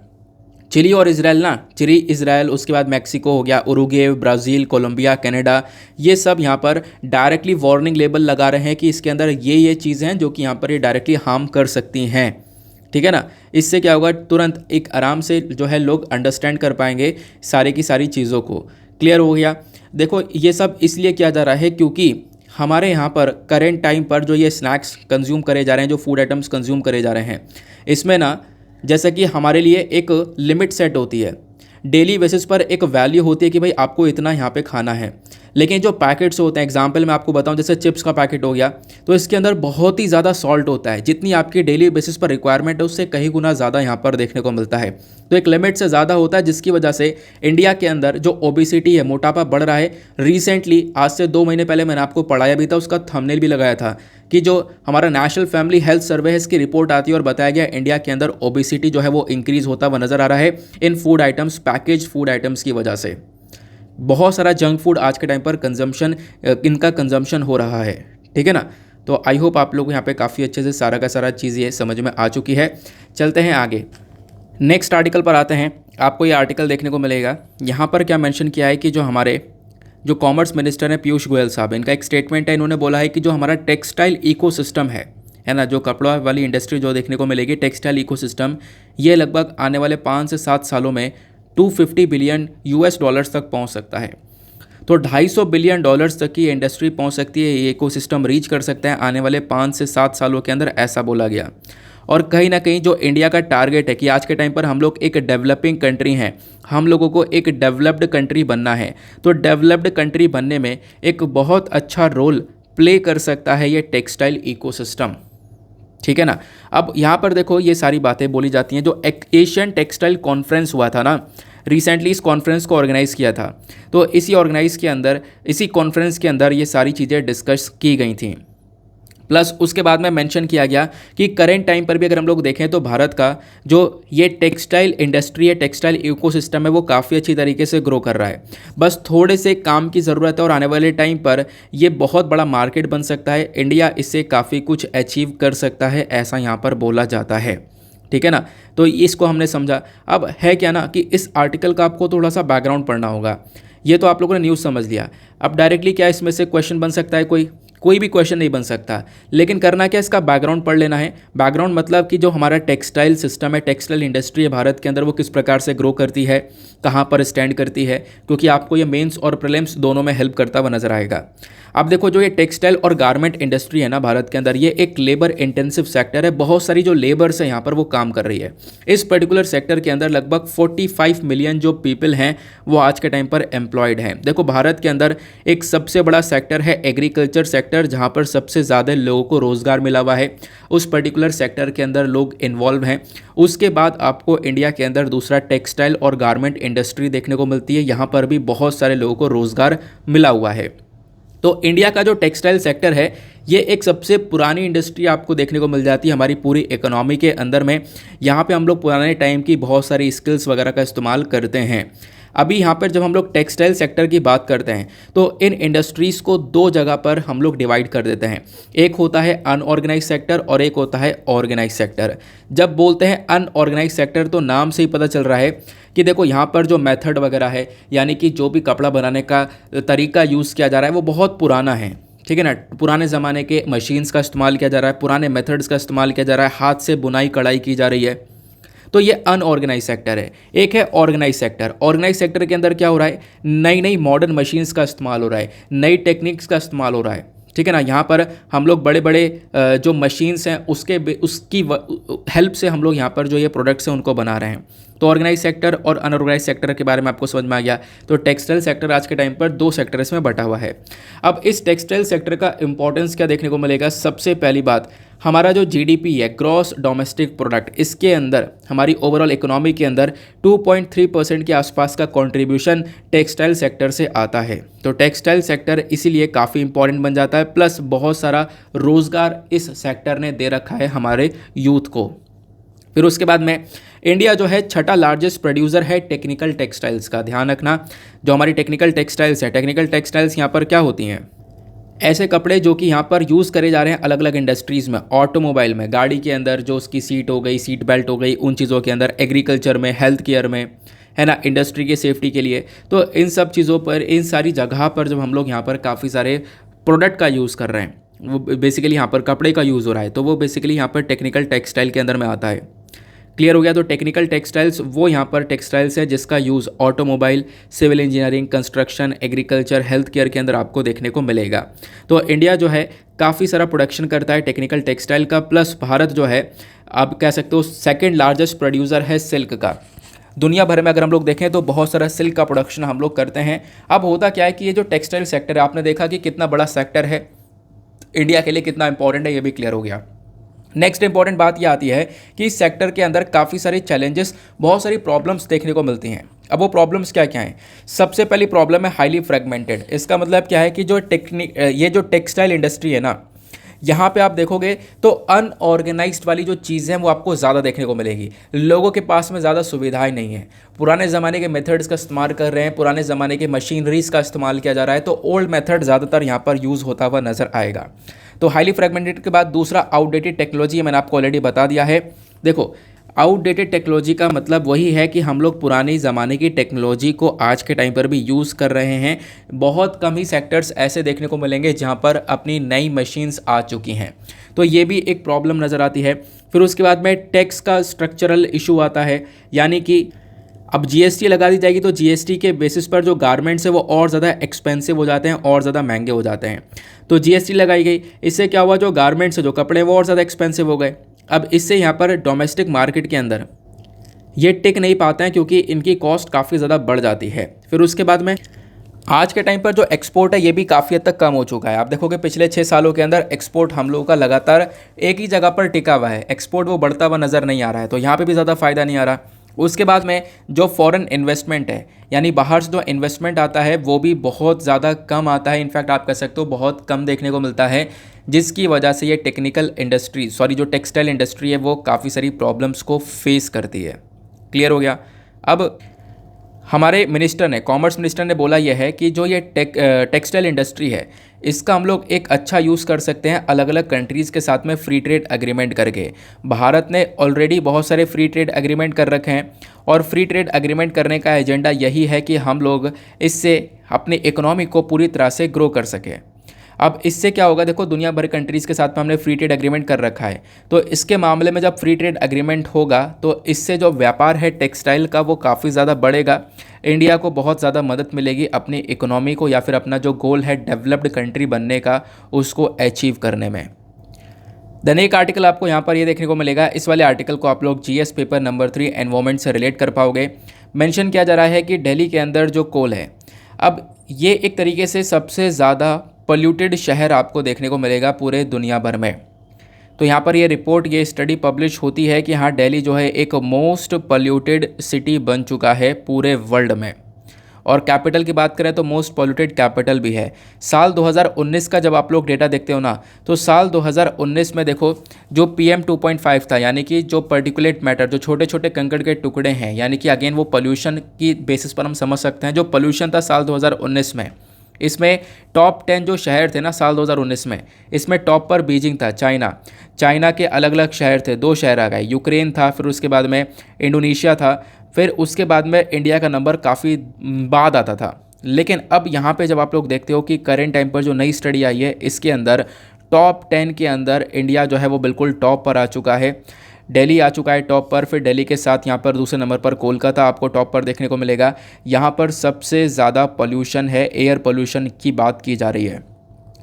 चिली और इजराइल ना, चिली इजराइल, उसके बाद मैक्सिको हो गया, उरुग्वे, ब्राज़ील, कोलंबिया, कनाडा, ये सब यहाँ पर डायरेक्टली वार्निंग लेबल लगा रहे हैं कि इसके अंदर ये चीज़ें हैं जो कि यहाँ पर ये डायरेक्टली हार्म कर सकती हैं, ठीक है ना। इससे क्या होगा, तुरंत एक आराम से जो है लोग अंडरस्टैंड कर पाएंगे सारी की सारी चीज़ों को। क्लियर हो गया? देखो ये सब इसलिए किया जा रहा है क्योंकि हमारे यहाँ पर करेंट टाइम पर जो ये स्नैक्स कंज्यूम करे जा रहे हैं, जो फूड आइटम्स कंज्यूम करे जा रहे हैं, इसमें ना जैसा कि हमारे लिए एक लिमिट सेट होती है, डेली बेसिस पर एक वैल्यू होती है कि भाई आपको इतना यहाँ पे खाना है। लेकिन जो पैकेट्स होते हैं, एग्जांपल मैं आपको बताऊं, जैसे चिप्स का पैकेट हो गया, तो इसके अंदर बहुत ही ज़्यादा सॉल्ट होता है। जितनी आपकी डेली बेसिस पर रिक्वायरमेंट है उससे कई गुना ज़्यादा यहाँ पर देखने को मिलता है। तो एक लिमिट से ज़्यादा होता है, जिसकी वजह से इंडिया के अंदर जो ओबेसिटी है, मोटापा बढ़ रहा है। रिसेंटली आज से 2 महीने पहले मैंने आपको पढ़ाया भी था, उसका थंबनेल भी लगाया था कि जो हमारा नेशनल फैमिली हेल्थ सर्वे है, इसकी रिपोर्ट आती है और बताया गया इंडिया के अंदर ओबेसिटी जो है वो इंक्रीज़ होता हुआ नज़र आ रहा है इन food items, package food items की वजह से। बहुत सारा जंक फूड आज के टाइम पर इनका कंजम्पशन हो रहा है, ठीक है ना। तो आई होप आप लोग यहाँ पे काफ़ी अच्छे से सारा का सारा चीज़ ये समझ में आ चुकी है। चलते हैं आगे, नेक्स्ट आर्टिकल पर आते हैं। आपको ये आर्टिकल देखने को मिलेगा, यहाँ पर क्या मेंशन किया है कि जो हमारे जो कॉमर्स मिनिस्टर हैं पीयूष गोयल साहब, इनका एक स्टेटमेंट है। इन्होंने बोला है कि जो हमारा टेक्सटाइल इकोसिस्टम है ना, जो कपड़ा वाली इंडस्ट्री जो देखने को मिलेगी, टेक्सटाइल इकोसिस्टम, ये लगभग आने वाले 5 से 7 सालों में $250 बिलियन तक पहुंच सकता है। तो $250 बिलियन तक की इंडस्ट्री पहुंच सकती है, ये इकोसिस्टम रीच कर सकता है आने वाले 5 से 7 सालों के अंदर, ऐसा बोला गया। और कहीं ना कहीं जो इंडिया का टारगेट है कि आज के टाइम पर हम लोग एक डेवलपिंग कंट्री हैं, हम लोगों को एक डेवलप्ड कंट्री बनना है, तो डेवलप्ड कंट्री बनने में एक बहुत अच्छा रोल प्ले कर सकता है ये टेक्सटाइल इकोसिस्टम, ठीक है ना। अब यहाँ पर देखो ये सारी बातें बोली जाती हैं। जो एशियन टेक्सटाइल कॉन्फ्रेंस हुआ था ना रिसेंटली, इस कॉन्फ्रेंस को ऑर्गेनाइज़ किया था, तो इसी कॉन्फ्रेंस के अंदर ये सारी चीज़ें डिस्कस की गई थी। प्लस उसके बाद में मेंशन किया गया कि करेंट टाइम पर भी अगर हम लोग देखें तो भारत का जो ये टेक्सटाइल इंडस्ट्री है, टेक्सटाइल इकोसिस्टम है, वो काफ़ी अच्छी तरीके से ग्रो कर रहा है। बस थोड़े से काम की ज़रूरत है और आने वाले टाइम पर ये बहुत बड़ा मार्केट बन सकता है। इंडिया इससे काफ़ी कुछ अचीव कर सकता है, ऐसा यहाँ पर बोला जाता है, ठीक है ना। तो इसको हमने समझा। अब है क्या ना कि इस आर्टिकल का आपको थोड़ा सा बैकग्राउंड पढ़ना होगा। ये तो आप लोगों ने न्यूज़ समझ लिया। अब डायरेक्टली क्या इसमें से क्वेश्चन बन सकता है? कोई भी क्वेश्चन नहीं बन सकता, लेकिन करना क्या, इसका बैकग्राउंड पढ़ लेना है। बैकग्राउंड मतलब कि जो हमारा टेक्सटाइल सिस्टम है, टेक्सटाइल इंडस्ट्री है भारत के अंदर, वो किस प्रकार से ग्रो करती है, कहाँ पर स्टैंड करती है, क्योंकि आपको ये मेंस और प्रीलिम्स दोनों में हेल्प करता हुआ नजर आएगा। अब देखो जो ये टेक्सटाइल और गारमेंट इंडस्ट्री है ना भारत के अंदर, ये एक लेबर इंटेंसिव सेक्टर है। बहुत सारी जो लेबर्स है यहाँ पर वो काम कर रही है। इस पर्टिकुलर सेक्टर के अंदर लगभग 45 मिलियन जो पीपल हैं वो आज के टाइम पर एम्प्लॉयड हैं। देखो भारत के अंदर एक सबसे बड़ा सेक्टर है एग्रीकल्चर सेक्टर, सेक्टर जहाँ पर सबसे ज़्यादा लोगों को रोज़गार मिला हुआ है, उस पर्टिकुलर सेक्टर के अंदर लोग इन्वॉल्व हैं। उसके बाद आपको इंडिया के अंदर दूसरा टेक्सटाइल और गारमेंट इंडस्ट्री देखने को मिलती है, यहाँ पर भी बहुत सारे लोगों को रोज़गार मिला हुआ है। तो इंडिया का जो टेक्सटाइल सेक्टर है ये एक सबसे पुरानी इंडस्ट्री आपको देखने को मिल जाती है हमारी पूरी इकोनॉमी के अंदर में। यहाँ पे हम लोग पुराने टाइम की बहुत सारी स्किल्स वगैरह का इस्तेमाल करते हैं। अभी यहाँ पर जब हम लोग टेक्सटाइल सेक्टर की बात करते हैं तो इन इंडस्ट्रीज़ को दो जगह पर हम लोग डिवाइड कर देते हैं। एक होता है अनऑर्गेनाइज सेक्टर और एक होता है ऑर्गेनाइज सेक्टर। जब बोलते हैं अनऑर्गेनाइज सेक्टर तो नाम से ही पता चल रहा है कि देखो यहाँ पर जो मेथड वगैरह है, यानी कि जो भी कपड़ा बनाने का तरीका यूज़ किया जा रहा है वो बहुत पुराना है, ठीक है ना। पुराने ज़माने के मशीन्स का इस्तेमाल किया जा रहा है, पुराने मेथड्स का इस्तेमाल किया जा रहा है, हाथ से बुनाई कढ़ाई की जा रही है। तो ये अनऑर्गेनाइज सेक्टर है। एक है ऑर्गेनाइज सेक्टर। ऑर्गेनाइज सेक्टर के अंदर क्या हो रहा है, नई नई मॉडर्न मशीन्स का इस्तेमाल हो रहा है, नई टेक्निक्स का इस्तेमाल हो रहा है, ठीक है ना। यहाँ पर हम लोग बड़े बड़े जो मशीन्स हैं उसकी हेल्प से हम लोग यहाँ पर जो ये प्रोडक्ट्स हैं उनको बना रहे हैं। तो ऑर्गेनाइज सेक्टर और अनऑर्गेनाइज सेक्टर के बारे में आपको समझ में आ गया। तो टेक्सटाइल सेक्टर आज के टाइम पर दो सेक्टर्स में बटा हुआ है। अब इस टेक्सटाइल सेक्टर का इंपॉर्टेंस क्या देखने को मिलेगा, सबसे पहली बात हमारा जो जीडीपी है, ग्रॉस डोमेस्टिक प्रोडक्ट, इसके अंदर हमारी ओवरऑल इकोनॉमी के अंदर 2.3% के आसपास का कंट्रीब्यूशन टेक्सटाइल सेक्टर से आता है। तो टेक्सटाइल सेक्टर इसीलिए काफ़ी इंपॉर्टेंट बन जाता है, प्लस बहुत सारा रोज़गार इस सेक्टर ने दे रखा है हमारे यूथ को। फिर उसके बाद में इंडिया जो है छठा लार्जेस्ट प्रोड्यूसर है टेक्निकल टेक्सटाइल्स का। ध्यान रखना, जो हमारी टेक्निकल टेक्सटाइल्स है, टेक्निकल टेक्सटाइल्स यहाँ पर क्या होती हैं, ऐसे कपड़े जो कि यहाँ पर यूज़ करे जा रहे हैं अलग अलग इंडस्ट्रीज़ में, ऑटोमोबाइल में, गाड़ी के अंदर जो उसकी सीट हो गई, सीट बेल्ट हो गई, उन चीज़ों के अंदर, एग्रीकल्चर में, हेल्थ केयर में, है ना, इंडस्ट्री के सेफ्टी के लिए। तो इन सब चीज़ों पर, इन सारी जगह पर जब हम लोग यहाँ पर काफ़ी सारे प्रोडक्ट का यूज़ कर रहे हैं, वो बेसिकली यहाँ पर कपड़े का यूज़ हो रहा है, तो वो बेसिकली यहाँ पर टेक्निकल टेक्सटाइल के अंदर में आता है। क्लियर हो गया। तो टेक्निकल टेक्सटाइल्स वो यहाँ पर टेक्सटाइल्स है जिसका use automobile, civil engineering, construction, agriculture, health care के अंदर आपको देखने को मिलेगा। तो इंडिया जो है काफ़ी सारा प्रोडक्शन करता है टेक्निकल टेक्सटाइल का, प्लस भारत जो है आप कह सकते हो सेकेंड लार्जेस्ट प्रोड्यूसर है सिल्क का। दुनिया भर में अगर हम लोग देखें तो बहुत सारा सिल्क का प्रोडक्शन हम लोग करते हैं। अब होता क्या है कि ये जो टेक्सटाइल सेक्टर है, आपने देखा कि कितना बड़ा सेक्टर है, इंडिया के लिए कितना इंपॉर्टेंट है, ये भी क्लियर हो गया। नेक्स्ट इंपॉर्टेंट बात यह आती है कि इस सेक्टर के अंदर काफ़ी सारे चैलेंजेस, बहुत सारी प्रॉब्लम्स देखने को मिलती हैं। अब वो प्रॉब्लम्स क्या क्या हैं, सबसे पहली प्रॉब्लम है हाईली फ्रेगमेंटेड। इसका मतलब क्या है कि ये जो टेक्सटाइल इंडस्ट्री है ना, यहाँ पे आप देखोगे तो अनऑर्गेनाइज्ड वाली जो चीज़ें हैं वो आपको ज़्यादा देखने को मिलेगी। लोगों के पास में ज़्यादा सुविधाएं नहीं है, पुराने ज़माने के मेथड्स का इस्तेमाल कर रहे हैं, पुराने ज़माने के मशीनरीज का इस्तेमाल किया जा रहा है, तो ओल्ड मेथड ज़्यादातर यहाँ पर यूज़ होता हुआ नज़र आएगा। तो हाईली फ्रेगमेंटेड के बाद दूसरा आउटडेटेड टेक्नोलॉजी, मैंने आपको ऑलरेडी बता दिया है। देखो, आउटडेटेड टेक्नोलॉजी का मतलब वही है कि हम लोग पुराने ज़माने की टेक्नोलॉजी को आज के टाइम पर भी यूज़ कर रहे हैं। बहुत कम ही सेक्टर्स ऐसे देखने को मिलेंगे जहां पर अपनी नई मशीन्स आ चुकी हैं, तो ये भी एक प्रॉब्लम नज़र आती है। फिर उसके बाद में टैक्स का स्ट्रक्चरल इशू आता है, यानी कि अब जीएसटी लगा दी जाएगी तो जीएसटी के बेसिस पर जो गारमेंट्स है वो और ज़्यादा एक्सपेंसिव हो जाते हैं और ज़्यादा महंगे हो जाते हैं। तो जीएसटी लगाई गई, इससे क्या हुआ, जो गारमेंट्स है, जो कपड़े, वो और ज़्यादा एक्सपेंसिव हो गए। अब इससे यहाँ पर डोमेस्टिक मार्केट के अंदर ये टिक नहीं पाते हैं क्योंकि इनकी कॉस्ट काफ़ी ज़्यादा बढ़ जाती है। फिर उसके बाद में आज के टाइम पर जो एक्सपोर्ट है ये भी काफ़ी हद तक कम हो चुका है। आप देखोगे पिछले 6 सालों के अंदर एक्सपोर्ट हम लोगों का लगातार एक ही जगह पर टिका हुआ है, एक्सपोर्ट वो बढ़ता हुआ नज़र नहीं आ रहा है, तो यहाँ पर भी ज़्यादा फ़ायदा नहीं आ रहा। उसके बाद में जो फॉरेन इन्वेस्टमेंट है, यानी बाहर से जो इन्वेस्टमेंट आता है वो भी बहुत ज़्यादा कम आता है। इनफैक्ट आप कह सकते हो बहुत कम देखने को मिलता है, जिसकी वजह से ये जो टेक्सटाइल इंडस्ट्री है वो काफ़ी सारी प्रॉब्लम्स को फेस करती है। क्लियर हो गया। अब हमारे मिनिस्टर ने, कॉमर्स मिनिस्टर ने बोला यह है कि जो ये टेक्सटाइल इंडस्ट्री है इसका हम लोग एक अच्छा यूज़ कर सकते हैं अलग अलग कंट्रीज़ के साथ में फ्री ट्रेड एग्रीमेंट करके। भारत ने ऑलरेडी बहुत सारे फ्री ट्रेड एग्रीमेंट कर रखे हैं और फ्री ट्रेड एग्रीमेंट करने का एजेंडा यही है कि हम लोग इससे अपनी इकोनॉमी को पूरी तरह से ग्रो कर सकें। अब इससे क्या होगा, देखो दुनिया भर कंट्रीज़ के साथ में हमने फ्री ट्रेड एग्रीमेंट कर रखा है, तो इसके मामले में जब फ्री ट्रेड एग्रीमेंट होगा तो इससे जो व्यापार है टेक्सटाइल का वो काफ़ी ज़्यादा बढ़ेगा। इंडिया को बहुत ज़्यादा मदद मिलेगी अपनी इकोनॉमी को, या फिर अपना जो गोल है डेवलप्ड कंट्री बनने का, उसको अचीव करने में। देन एक आर्टिकल आपको यहाँ पर ये देखने को मिलेगा, इस वाले आर्टिकल को आप लोग जीएस पेपर नंबर 3 एनवायरमेंट से रिलेट कर पाओगे। मेंशन किया जा रहा है कि दिल्ली के अंदर जो कोल है, अब ये एक तरीके से सबसे ज़्यादा पोल्यूटेड शहर आपको देखने को मिलेगा पूरे दुनिया भर में। तो यहाँ पर ये रिपोर्ट, ये स्टडी पब्लिश होती है कि हाँ, दिल्ली जो है एक मोस्ट पोल्यूटेड सिटी बन चुका है पूरे वर्ल्ड में। और कैपिटल की बात करें तो मोस्ट पोल्यूटेड कैपिटल भी है। साल 2019 का जब आप लोग डेटा देखते हो ना, तो साल 2019 में देखो जो PM 2.5 था, यानी कि जो पर्टिकुलेट मैटर, जो छोटे छोटे कंकड़ के टुकड़े हैं, यानी कि अगेन वो पोल्यूशन की बेसिस पर हम समझ सकते हैं, जो पोल्यूशन था साल 2019 में, इसमें टॉप 10 जो शहर थे ना साल 2019 में, इसमें टॉप पर बीजिंग था, चाइना के अलग अलग शहर थे, 2 शहर आ गए, यूक्रेन था, फिर उसके बाद में इंडोनेशिया था, फिर उसके बाद में इंडिया का नंबर काफ़ी बाद आता था। लेकिन अब यहाँ पे जब आप लोग देखते हो कि करेंट टाइम पर जो नई स्टडी आई है, इसके अंदर टॉप 10 के अंदर इंडिया जो है वो बिल्कुल टॉप पर आ चुका है। दिल्ली आ चुका है टॉप पर, फिर दिल्ली के साथ यहाँ पर दूसरे नंबर पर कोलकाता आपको टॉप पर देखने को मिलेगा। यहाँ पर सबसे ज़्यादा पोल्यूशन है, एयर पोल्यूशन की बात की जा रही है।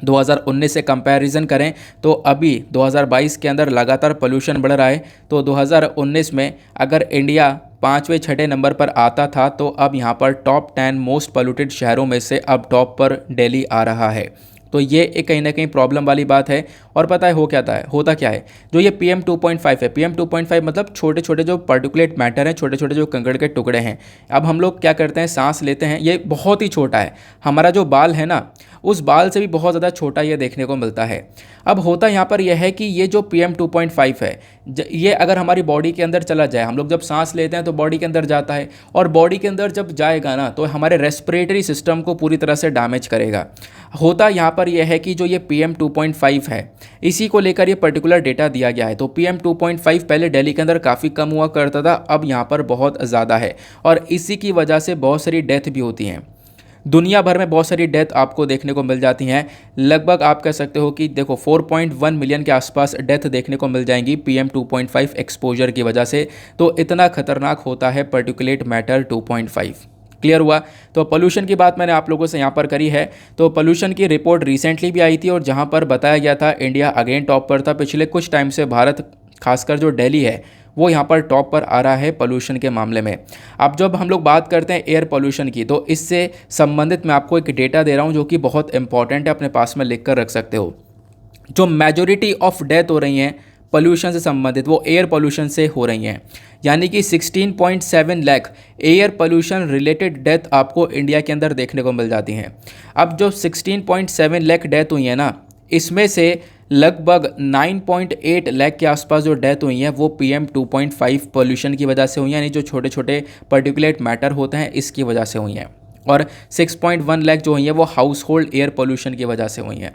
2019 से कंपैरिजन करें तो अभी 2022 के अंदर लगातार पोल्यूशन बढ़ रहा है। तो 2019 में अगर इंडिया 5वें 6ठे नंबर पर आता था, तो अब यहाँ पर टॉप 10 मोस्ट पोल्यूटेड शहरों में से अब टॉप पर दिल्ली आ रहा है। तो ये एक कहीं ना कहीं प्रॉब्लम वाली बात है। और पता है होता क्या है, जो ये PM 2.5 है, PM 2.5 मतलब छोटे छोटे जो पार्टिकुलेट मैटर हैं, छोटे छोटे जो कंकड़ के टुकड़े हैं। अब हम लोग क्या करते हैं, सांस लेते हैं, ये बहुत ही छोटा है, हमारा जो बाल है ना, उस बाल से भी बहुत ज़्यादा छोटा ये देखने को मिलता है। अब होता यहाँ पर यह है कि ये जो PM 2.5 है, ये अगर हमारी बॉडी के अंदर चला जाए, हम लोग जब सांस लेते हैं तो बॉडी के अंदर जाता है, और बॉडी के अंदर जब जाएगा ना, तो हमारे रेस्पिरेटरी सिस्टम को पूरी तरह से डैमेज करेगा। होता यहाँ पर यह है कि जो ये PM 2.5 है, इसी को लेकर ये पर्टिकुलर डेटा दिया गया है। तो PM 2.5 पहले दिल्ली के अंदर काफ़ी कम हुआ करता था, अब यहाँ पर बहुत ज़्यादा है, और इसी की वजह से बहुत सारी डेथ भी होती हैं। दुनिया भर में बहुत सारी डेथ आपको देखने को मिल जाती हैं। लगभग आप कह सकते हो कि देखो 4.1 मिलियन के आसपास डेथ देखने को मिल जाएंगी PM 2.5 एक्सपोजर की वजह से। तो इतना खतरनाक होता है पर्टिकुलेट मैटर 2.5। क्लियर हुआ। तो पोल्यूशन की बात मैंने आप लोगों से यहाँ पर करी है। तो पोल्यूशन की रिपोर्ट रिसेंटली भी आई थी, और जहाँ पर बताया गया था इंडिया अगेन टॉप पर था। पिछले कुछ टाइम से भारत, खासकर जो दिल्ली है, वो यहाँ पर टॉप पर आ रहा है पोल्यूशन के मामले में। अब जब हम लोग बात करते हैं एयर पोल्यूशन की, तो इससे संबंधित मैं आपको एक डेटा दे रहा हूँ जो कि बहुत इंपॉर्टेंट है, अपने पास में लिख कर रख सकते हो। जो मेजॉरिटी ऑफ डेथ हो रही हैं पोल्यूशन से संबंधित, वो एयर पोल्यूशन से हो रही हैं। यानी कि 16.7 lakh air pollution related death आपको इंडिया के अंदर देखने को मिल जाती हैं। अब जो 16.7 लाख डेथ हुई है ना, इसमें से लगभग 9.8 लाख के आसपास जो डेथ हुई हैं वो PM 2.5 पोल्यूशन की वजह से हुई हैं, यानी जो छोटे छोटे पर्टिकुलेट मैटर होते हैं इसकी वजह से हुई हैं। और 6.1 लाख जो हुई हैं वो हाउस होल्ड एयर पोल्यूशन की वजह से हुई हैं।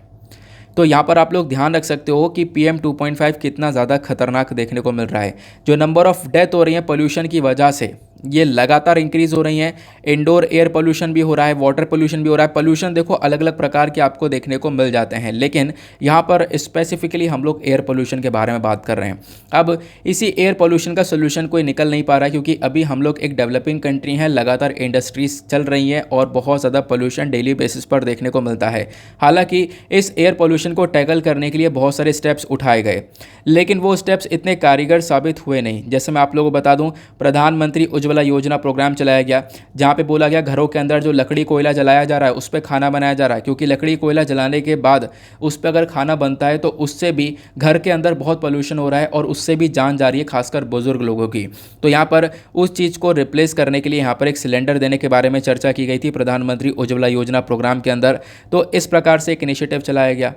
तो यहाँ पर आप लोग ध्यान रख सकते हो कि PM 2.5 कितना ज़्यादा खतरनाक देखने को मिल रहा है। जो नंबर ऑफ़ डेथ हो रही है पोल्यूशन की वजह से, ये लगातार इंक्रीज़ हो रही हैं। इंडोर एयर पोल्यूशन भी हो रहा है, वाटर पोल्यूशन भी हो रहा है। पोल्यूशन देखो अलग अलग प्रकार के आपको देखने को मिल जाते हैं, लेकिन यहाँ पर स्पेसिफिकली हम लोग एयर पोल्यूशन के बारे में बात कर रहे हैं। अब इसी एयर पोल्यूशन का सोल्यूशन कोई निकल नहीं पा रहा है, क्योंकि अभी हम लोग एक डेवलपिंग कंट्री हैं, लगातार इंडस्ट्रीज चल रही हैं और बहुत ज़्यादा पोल्यूशन डेली बेसिस पर देखने को मिलता है। हालाँकि इस एयर पोल्यूशन को टैकल करने के लिए बहुत सारे स्टेप्स उठाए गए, लेकिन वो स्टेप्स इतने कारगर साबित हुए नहीं। जैसे मैं आप लोगों को बता दूं, प्रधानमंत्री उज्ज्वला योजना प्रोग्राम चलाया गया, जहां पे बोला गया घरों के अंदर जो लकड़ी कोयला जलाया जा रहा है उस पर खाना बनाया जा रहा है, क्योंकि लकड़ी कोयला जलाने के बाद उस पर अगर खाना बनता है तो उससे भी घर के अंदर बहुत पोल्यूशन हो रहा है और उससे भी जान जा रही है, खासकर बुजुर्ग लोगों की। तो यहाँ पर उस चीज़ को रिप्लेस करने के लिए यहाँ पर एक सिलेंडर देने के बारे में चर्चा की गई थी प्रधानमंत्री उज्ज्वला योजना प्रोग्राम के अंदर। तो इस प्रकार से एक इनिशिएटिव चलाया गया।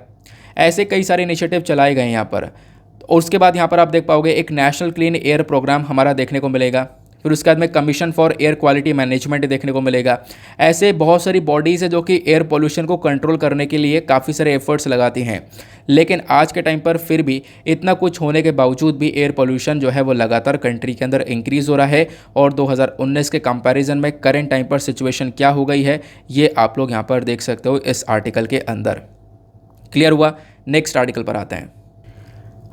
ऐसे कई सारे इनिशिएटिव चलाए गए यहाँ पर। और उसके बाद यहाँ पर आप देख पाओगे एक नेशनल क्लीन एयर प्रोग्राम हमारा देखने को मिलेगा। फिर उसके बाद में commission for air quality management देखने को मिलेगा। ऐसे बहुत सारी बॉडीज़ है जो कि एयर पोल्यूशन को कंट्रोल करने के लिए काफ़ी सारे एफर्ट्स लगाती हैं, लेकिन आज के टाइम पर फिर भी इतना कुछ होने के बावजूद भी एयर पोल्यूशन जो है वो लगातार कंट्री के अंदर इंक्रीज़ हो रहा है। और 2019 के कंपैरिजन में करंट टाइम पर सिचुएशन क्या हो गई है ये आप लोग यहाँ पर देख सकते हो इस आर्टिकल के अंदर। क्लियर हुआ। नेक्स्ट आर्टिकल पर आते हैं।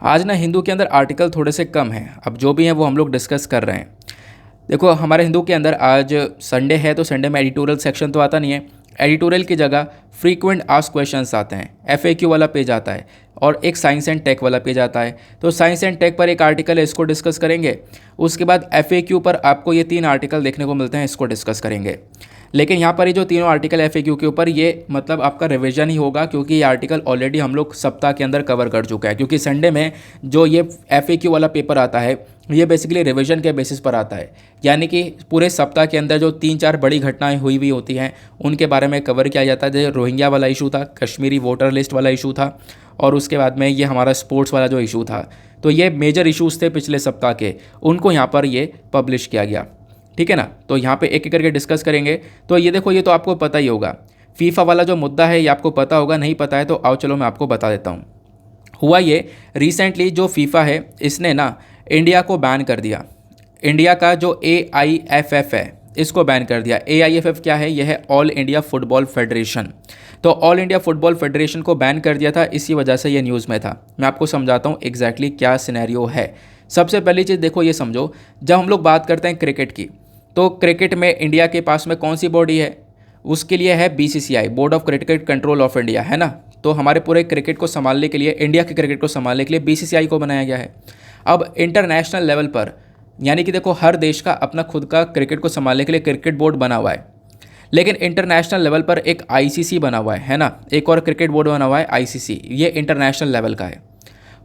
आज ना हिंदू के अंदर आर्टिकल थोड़े से कम हैं, अब जो भी हैं वो हम लोग डिस्कस कर रहे हैं। देखो हमारे हिंदू के अंदर आज संडे है, तो संडे में एडिटोरियल सेक्शन तो आता नहीं है। एडिटोरियल की जगह फ्रीक्वेंट आस्क्ड क्वेश्चंस आते हैं, FAQ वाला पेज आता है और एक साइंस एंड टेक वाला पेज आता है। तो साइंस एंड टेक पर एक आर्टिकल है, इसको डिस्कस करेंगे। उसके बाद FAQ पर आपको ये 3 आर्टिकल देखने को मिलते हैं, इसको डिस्कस करेंगे। लेकिन यहाँ पर ये जो तीनों आर्टिकल FAQ के ऊपर ये मतलब आपका रिवीजन ही होगा, क्योंकि ये आर्टिकल ऑलरेडी हम लोग सप्ताह के अंदर कवर कर चुका है। क्योंकि संडे में जो ये FAQ वाला पेपर आता है ये बेसिकली रिवीजन के बेसिस पर आता है, यानी कि पूरे सप्ताह के अंदर जो 3-4 बड़ी घटनाएं हुई होती हैं उनके बारे में कवर किया जाता है। जैसे रोहिंग्या वाला इशू था, कश्मीरी वोटर लिस्ट वाला इशू था, और उसके बाद में ये हमारा स्पोर्ट्स वाला जो इशू था। तो ये मेजर इशूज़ थे पिछले सप्ताह के, उनको यहाँ पर ये पब्लिश किया गया। ठीक है ना। तो यहाँ पे एक एक करके डिस्कस करेंगे। तो ये देखो, ये तो आपको पता ही होगा, फीफा वाला जो मुद्दा है ये आपको पता होगा, नहीं पता है तो आओ चलो मैं आपको बता देता हूँ। हुआ ये, रिसेंटली जो फीफा है इसने ना इंडिया को बैन कर दिया। इंडिया का जो AIFF है इसको बैन कर दिया। AIFF क्या है? यह है ऑल इंडिया फुटबॉल फेडरेशन। तो ऑल इंडिया फुटबॉल फेडरेशन को बैन कर दिया था, इसी वजह से ये न्यूज़ में था। मैं आपको समझाता हूँ एग्जैक्टली क्या सिनेरियो है। सबसे पहली चीज़ देखो, ये समझो, जब हम लोग बात करते हैं क्रिकेट की, तो क्रिकेट में इंडिया के पास में कौन सी बॉडी है? उसके लिए है BCCI, board of cricket control of India, है ना। तो हमारे पूरे क्रिकेट को संभालने के लिए, इंडिया के क्रिकेट को संभालने के लिए BCCI को बनाया गया है। अब इंटरनेशनल लेवल पर, यानी कि देखो हर देश का अपना खुद का क्रिकेट को संभालने के लिए क्रिकेट बोर्ड बना हुआ है, लेकिन इंटरनेशनल लेवल पर एक ICC बना हुआ है ना, एक और क्रिकेट बोर्ड बना हुआ है ICC, ये इंटरनेशनल लेवल का है।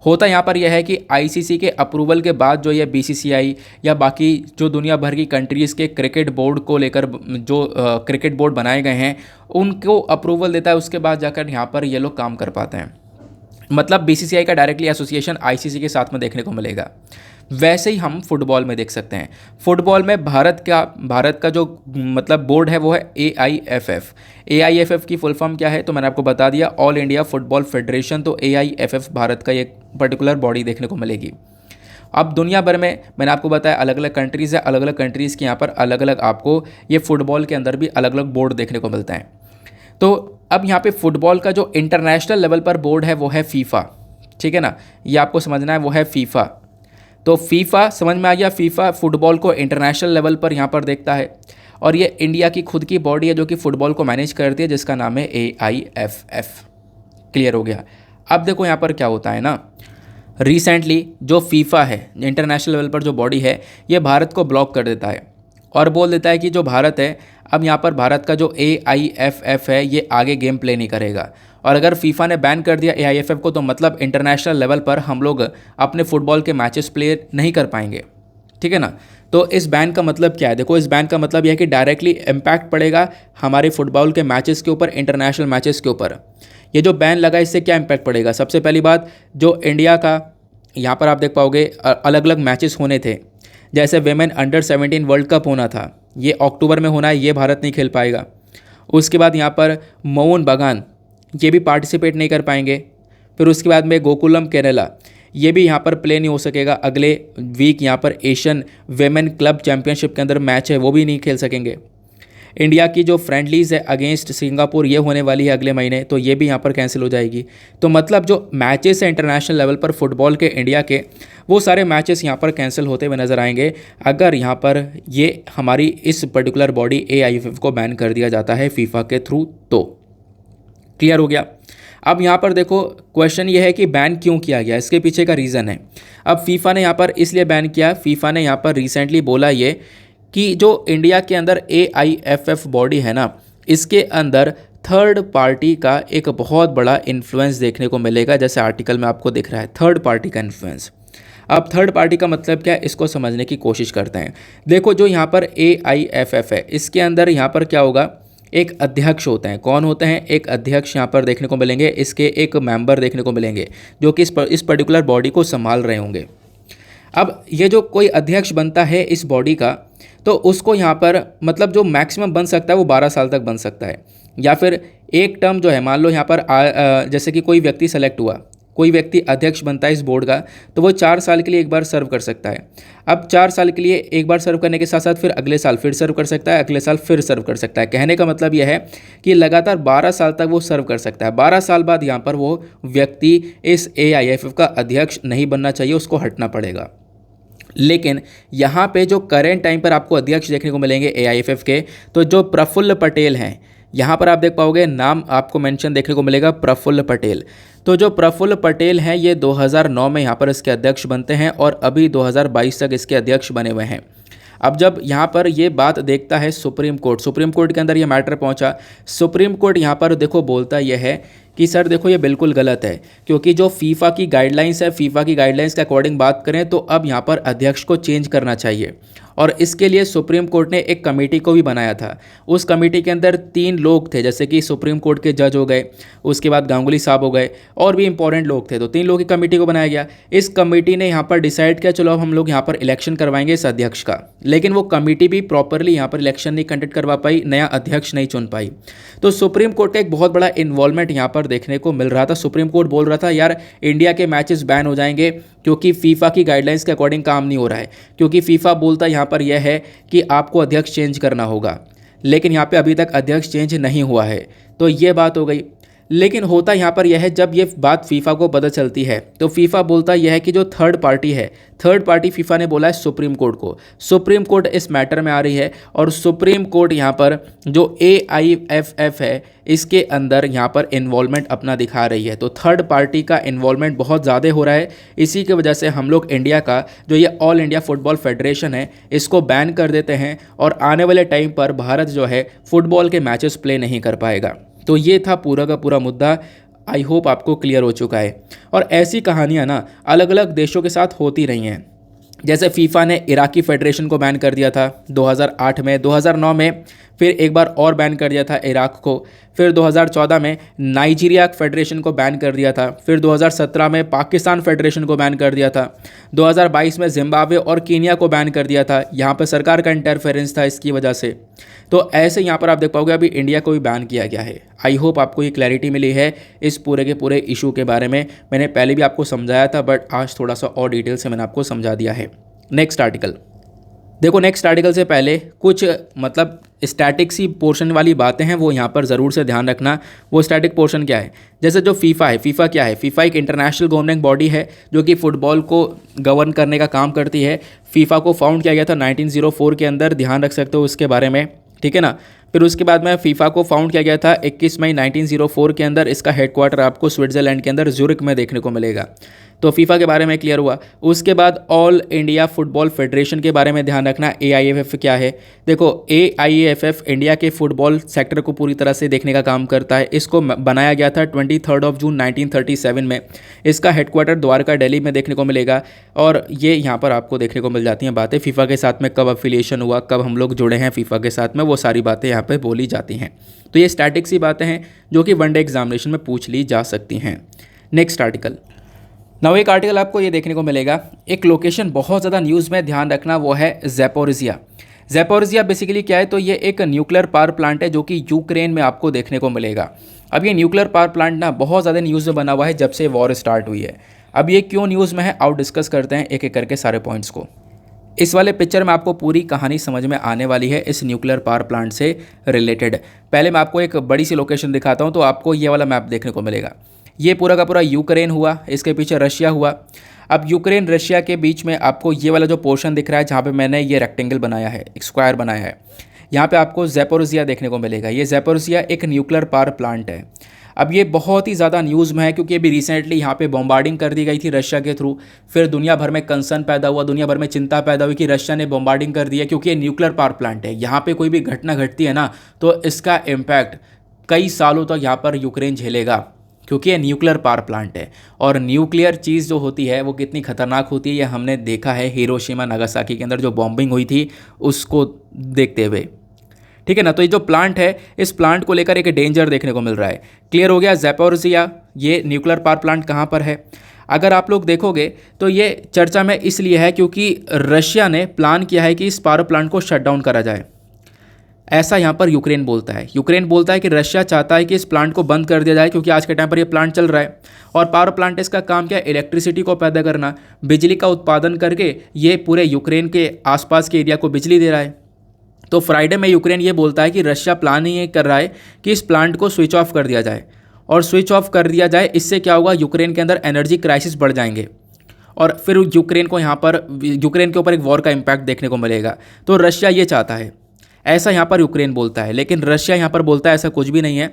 होता यहाँ पर यह है कि ICC के अप्रूवल के बाद जो ये BCCI या बाकी जो दुनिया भर की कंट्रीज़ के क्रिकेट बोर्ड को लेकर जो क्रिकेट बोर्ड बनाए गए हैं उनको अप्रूवल देता है, उसके बाद जाकर यहाँ पर ये लोग काम कर पाते हैं। मतलब BCCI का डायरेक्टली एसोसिएशन ICC के साथ में देखने को मिलेगा। वैसे ही हम फुटबॉल में देख सकते हैं। फुटबॉल में भारत का जो मतलब बोर्ड है वो है AIFF। AIFF की फुल फॉर्म क्या है तो मैंने आपको बता दिया, ऑल इंडिया फुटबॉल फेडरेशन। तो AIFF भारत का एक पर्टिकुलर बॉडी देखने को मिलेगी। अब दुनिया भर में मैंने आपको बताया अलग अलग कंट्रीज़ है, अलग अलग कंट्रीज़ के यहाँ पर अलग अलग आपको ये फुटबॉल के अंदर भी अलग अलग बोर्ड देखने को मिलते हैं। तो अब यहाँ पे फुटबॉल का जो इंटरनेशनल लेवल पर बोर्ड है वो है फीफा। ठीक है ना, ये आपको समझना है, वो है फीफा। तो फीफा समझ में आ गया। फीफा फुटबॉल को इंटरनेशनल लेवल पर यहाँ पर देखता है, और ये इंडिया की खुद की बॉडी है जो कि फुटबॉल को मैनेज करती है, जिसका नाम है AIFF। क्लियर हो गया। अब देखो यहाँ पर क्या होता है ना, रिसेंटली जो फीफा है इंटरनेशनल लेवल पर जो बॉडी है ये भारत को ब्लॉक कर देता है और बोल देता है कि जो भारत है, अब यहाँ पर भारत का जो AIFF है ये आगे गेम प्ले नहीं करेगा। और अगर फीफा ने बैन कर दिया AIFF को तो मतलब इंटरनेशनल लेवल पर हम लोग अपने फुटबॉल के मैचेस प्ले नहीं कर पाएंगे। ठीक है ना। तो इस बैन का मतलब क्या है? देखो, इस बैन का मतलब यह है कि डायरेक्टली इम्पैक्ट पड़ेगा हमारे फुटबॉल के मैचेस के ऊपर, इंटरनेशनल मैचेस के ऊपर। ये जो बैन लगा इससे क्या इम्पैक्ट पड़ेगा? सबसे पहली बात, जो इंडिया का यहाँ पर आप देख पाओगे अलग अलग मैचेस होने थे, जैसे वेमेन अंडर-17 वर्ल्ड कप होना था, ये अक्टूबर में होना है, ये भारत नहीं खेल पाएगा। उसके बाद यहाँ पर मोहन बगान ये भी पार्टिसिपेट नहीं कर पाएंगे। फिर उसके बाद में गोकुलम केरला ये भी यहाँ पर प्ले नहीं हो सकेगा। अगले वीक यहाँ पर एशियन वेमेन क्लब चैम्पियनशिप के अंदर मैच है, वो भी नहीं खेल सकेंगे। इंडिया की जो फ्रेंडलीज़ है अगेंस्ट सिंगापुर ये होने वाली है अगले महीने, तो ये भी यहाँ पर कैंसिल हो जाएगी। तो मतलब जो मैचेस है इंटरनेशनल लेवल पर फुटबॉल के इंडिया के, वो सारे मैचेस यहाँ पर कैंसिल होते हुए नज़र आएंगे अगर यहाँ पर ये हमारी इस पर्टिकुलर बॉडी AIFF को बैन कर दिया जाता है फीफा के थ्रू। तो क्लियर हो गया। अब यहाँ पर देखो क्वेश्चन ये है कि बैन क्यों किया गया, इसके पीछे का रीज़न है। अब फीफा ने यहाँ पर इसलिए बैन किया, फीफा ने यहाँ पर रिसेंटली बोला ये कि जो इंडिया के अंदर AIFF बॉडी है ना, इसके अंदर थर्ड पार्टी का एक बहुत बड़ा इन्फ्लुएंस देखने को मिलेगा। जैसे आर्टिकल में आपको दिख रहा है थर्ड पार्टी का इन्फ्लुएंस। अब थर्ड पार्टी का मतलब क्या है, इसको समझने की कोशिश करते हैं। देखो, जो यहाँ पर AIFF है इसके अंदर यहाँ पर क्या होगा, एक अध्यक्ष होते हैं। कौन होते हैं? एक अध्यक्ष यहाँ पर देखने को मिलेंगे, इसके एक मेंबर देखने को मिलेंगे जो कि इस पर्टिकुलर बॉडी को संभाल रहे होंगे। अब ये जो कोई अध्यक्ष बनता है इस बॉडी का, तो उसको यहाँ पर मतलब जो मैक्सिमम बन सकता है वो 12 साल तक बन सकता है, या फिर एक टर्म जो है, मान लो यहाँ पर जैसे कि कोई व्यक्ति सेलेक्ट हुआ, कोई व्यक्ति अध्यक्ष बनता है इस बोर्ड का, तो वो 4 साल के लिए एक बार सर्व कर सकता है। अब 4 साल के लिए एक बार सर्व करने के साथ साथ फिर अगले साल फिर सर्व कर सकता है, अगले साल फिर सर्व कर सकता है। कहने का मतलब यह है कि लगातार 12 साल तक वो सर्व कर सकता है। 12 साल बाद यहाँ पर वो व्यक्ति इस AIFF का अध्यक्ष नहीं बनना चाहिए, उसको हटना पड़ेगा। लेकिन यहाँ पे जो करेंट टाइम पर आपको अध्यक्ष देखने को मिलेंगे AIFF के, तो जो प्रफुल्ल पटेल हैं, यहाँ पर आप देख पाओगे नाम आपको मेंशन देखने को मिलेगा, प्रफुल्ल पटेल। तो जो प्रफुल्ल पटेल हैं ये 2009 में यहाँ पर इसके अध्यक्ष बनते हैं और अभी 2022 तक इसके अध्यक्ष बने हुए हैं। अब जब यहाँ पर ये बात देखता है सुप्रीम कोर्ट के अंदर ये मैटर पहुँचा। सुप्रीम कोर्ट यहाँ पर देखो बोलता यह है कि सर देखो ये बिल्कुल गलत है, क्योंकि जो फीफा की गाइडलाइंस है, फीफा की गाइडलाइंस के अकॉर्डिंग बात करें तो अब यहाँ पर अध्यक्ष को चेंज करना चाहिए। और इसके लिए सुप्रीम कोर्ट ने एक कमेटी को भी बनाया था। उस कमेटी के अंदर 3 लोग थे, जैसे कि सुप्रीम कोर्ट के जज हो गए, उसके बाद गांगुली साहब हो गए, और भी इंपॉर्टेंट लोग थे। तो 3 लोगों की कमेटी को बनाया गया। इस कमेटी ने यहाँ पर डिसाइड किया चलो अब हम लोग यहाँ पर इलेक्शन करवाएंगे इस अध्यक्ष का। लेकिन वो कमेटी भी प्रॉपरली यहाँ पर इलेक्शन नहीं कंडक्ट करवा पाई, नया अध्यक्ष नहीं चुन पाई। तो सुप्रीम कोर्ट का एक बहुत बड़ा इन्वॉल्वमेंट यहाँ पर देखने को मिल रहा था। सुप्रीम कोर्ट बोल रहा था यार इंडिया के मैचेस बैन हो जाएंगे क्योंकि फीफा की गाइडलाइंस के अकॉर्डिंग काम नहीं हो रहा है, क्योंकि फीफा बोलता यहाँ पर यह है कि आपको अध्यक्ष चेंज करना होगा। लेकिन यहाँ पे अभी तक अध्यक्ष चेंज नहीं हुआ है, तो ये बात हो गई। लेकिन होता यहाँ पर यह है, जब ये बात फीफा को पता चलती है तो फीफा बोलता यह है कि जो थर्ड पार्टी फीफा ने बोला है सुप्रीम कोर्ट को। सुप्रीम कोर्ट इस मैटर में आ रही है और सुप्रीम कोर्ट यहाँ पर जो AIFF है इसके अंदर यहाँ पर इन्वॉल्वमेंट अपना दिखा रही है। तो थर्ड पार्टी का इन्वॉल्वमेंट बहुत ज़्यादा हो रहा है। इसी की वजह से हम लोग इंडिया का जो ये ऑल इंडिया फुटबॉल फेडरेशन है इसको बैन कर देते हैं और आने वाले टाइम पर भारत जो है फुटबॉल के मैचेस प्ले नहीं कर पाएगा। तो ये था पूरा का पूरा मुद्दा। आई होप आपको क्लियर हो चुका है। और ऐसी कहानियाँ ना अलग अलग देशों के साथ होती रही हैं। जैसे फीफा ने इराकी फेडरेशन को बैन कर दिया था 2008 में, 2009 में फिर एक बार और बैन कर दिया था इराक को, फिर 2014 में नाइजीरिया फेडरेशन को बैन कर दिया था, फिर 2017 में पाकिस्तान फेडरेशन को बैन कर दिया था, 2022 में जिम्बाब्वे और कीनिया को बैन कर दिया था। यहाँ पर सरकार का इंटरफेरेंस था इसकी वजह से। तो ऐसे यहाँ पर आप देख पाओगे अभी इंडिया को भी बैन किया गया है। आई होप आपको ये क्लैरिटी मिली है इस पूरे के पूरे इशू के बारे में। मैंने पहले भी आपको समझाया था बट आज थोड़ा सा और डिटेल से मैंने आपको समझा दिया है। नेक्स्ट आर्टिकल देखो। नेक्स्ट आर्टिकल से पहले कुछ मतलब स्टैटिक सी पोर्शन वाली बातें हैं वो यहाँ पर ज़रूर से ध्यान रखना। वो स्टैटिक पोर्शन क्या है? जैसे जो फीफा है, फीफा क्या है? फीफा एक इंटरनेशनल गवर्निंग बॉडी है जो कि फुटबॉल को गवर्न करने का काम करती है। फीफा को फाउंड किया गया था 1904 के अंदर, ध्यान रख सकते हो उसके बारे में, ठीक है ना। फिर उसके बाद में फीफा को फाउंड किया गया था 21 मई 1904 के अंदर। इसका हेडक्वार्टर आपको स्विट्ज़रलैंड के अंदर ज़ुरिक में देखने को मिलेगा। तो फीफा के बारे में क्लियर हुआ। उसके बाद ऑल इंडिया फुटबॉल फेडरेशन के बारे में ध्यान रखना। AIFF क्या है? देखो AIFF इंडिया के फुटबॉल सेक्टर को पूरी तरह से देखने का काम करता है। इसको बनाया गया था 23 जून 1937 में। इसका हेडक्वार्टर द्वारका दिल्ली में देखने को मिलेगा। और ये यहाँ पर आपको देखने को मिल जाती हैं बातें फीफा के साथ में, कब अफिलिएशन हुआ, कब हम लोग जुड़े हैं फीफा के साथ में, वो सारी बातें यहाँ पर बोली जाती हैं। तो ये स्टैटिक सी बातें हैं जो कि वनडे एग्जामिनेशन में पूछ ली जा सकती हैं। Next article. नौ एक आर्टिकल आपको ये देखने को मिलेगा, एक लोकेशन बहुत ज़्यादा न्यूज़ में, ध्यान रखना, वो है ज़ैपोरिज़िया। ज़ैपोरिज़िया बेसिकली क्या है? तो ये एक न्यूक्लियर पावर प्लांट है जो कि यूक्रेन में आपको देखने को मिलेगा। अब ये न्यूक्लियर पावर प्लांट ना बहुत ज़्यादा न्यूज़ में बना हुआ है जब से वॉर स्टार्ट हुई है। अब ये क्यों न्यूज़ में है, आओ डिस्कस करते हैं एक एक करके सारे पॉइंट्स को। इस वाले पिक्चर में आपको पूरी कहानी समझ में आने वाली है इस न्यूक्लियर पावर प्लांट से रिलेटेड। पहले मैं आपको एक बड़ी सी लोकेशन दिखाता हूँ, तो आपको ये वाला मैप देखने को मिलेगा। ये पूरा का पूरा यूक्रेन हुआ, इसके पीछे रशिया हुआ। अब यूक्रेन रशिया के बीच में आपको ये वाला जो पोर्शन दिख रहा है जहाँ पे मैंने ये रेक्टेंगल बनाया है, एक स्क्वायर बनाया है, यहाँ पे आपको ज़ैपोरिज़िया देखने को मिलेगा। ये ज़ैपोरिज़िया एक न्यूक्लियर पावर प्लांट है। अब ये बहुत ही ज़्यादा न्यूज़ में है क्योंकि अभी रिसेंटली यहाँ पे बॉम्बार्डिंग कर दी गई थी रशिया के थ्रू। फिर दुनिया भर में कंसर्न पैदा हुआ, दुनिया भर में चिंता पैदा हुई कि रशिया ने बॉम्बार्डिंग कर दी है, क्योंकि ये न्यूक्लियर पावर प्लांट है। यहाँ पे कोई भी घटना घटती है ना तो इसका इम्पैक्ट कई सालों तक यहाँ पर यूक्रेन झेलेगा, क्योंकि ये न्यूक्लियर पावर प्लांट है। और न्यूक्लियर चीज़ जो होती है वो कितनी खतरनाक होती है ये हमने देखा है हिरोशिमा नागासाकी के अंदर जो बॉम्बिंग हुई थी उसको देखते हुए, ठीक है ना। तो ये जो प्लांट है, इस प्लांट को लेकर एक डेंजर देखने को मिल रहा है। क्लियर हो गया? ज़ैपोरिज़िया ये न्यूक्लियर पावर प्लांट कहाँ पर है? अगर आप लोग देखोगे तो ये चर्चा में इसलिए है क्योंकि रशिया ने प्लान किया है कि इस पावर प्लांट को शट डाउन करा जाए, ऐसा यहाँ पर यूक्रेन बोलता है। यूक्रेन बोलता है कि रशिया चाहता है कि इस प्लांट को बंद कर दिया जाए, क्योंकि आज के टाइम पर ये प्लांट चल रहा है। और पावर प्लांट इसका काम क्या है? इलेक्ट्रिसिटी को पैदा करना, बिजली का उत्पादन करके ये पूरे यूक्रेन के आसपास के एरिया को बिजली दे रहा है। तो फ्राइडे में यूक्रेन ये बोलता है कि रशिया प्लान ये कर रहा है कि इस प्लांट को स्विच ऑफ कर दिया जाए। और स्विच ऑफ कर दिया जाए, इससे क्या होगा? यूक्रेन के अंदर एनर्जी क्राइसिस बढ़ जाएंगे और फिर यूक्रेन को यहाँ पर यूक्रेन के ऊपर एक वॉर का इम्पैक्ट देखने को मिलेगा। तो रशिया ये चाहता है, ऐसा यहाँ पर यूक्रेन बोलता है। लेकिन रशिया यहाँ पर बोलता है ऐसा कुछ भी नहीं है।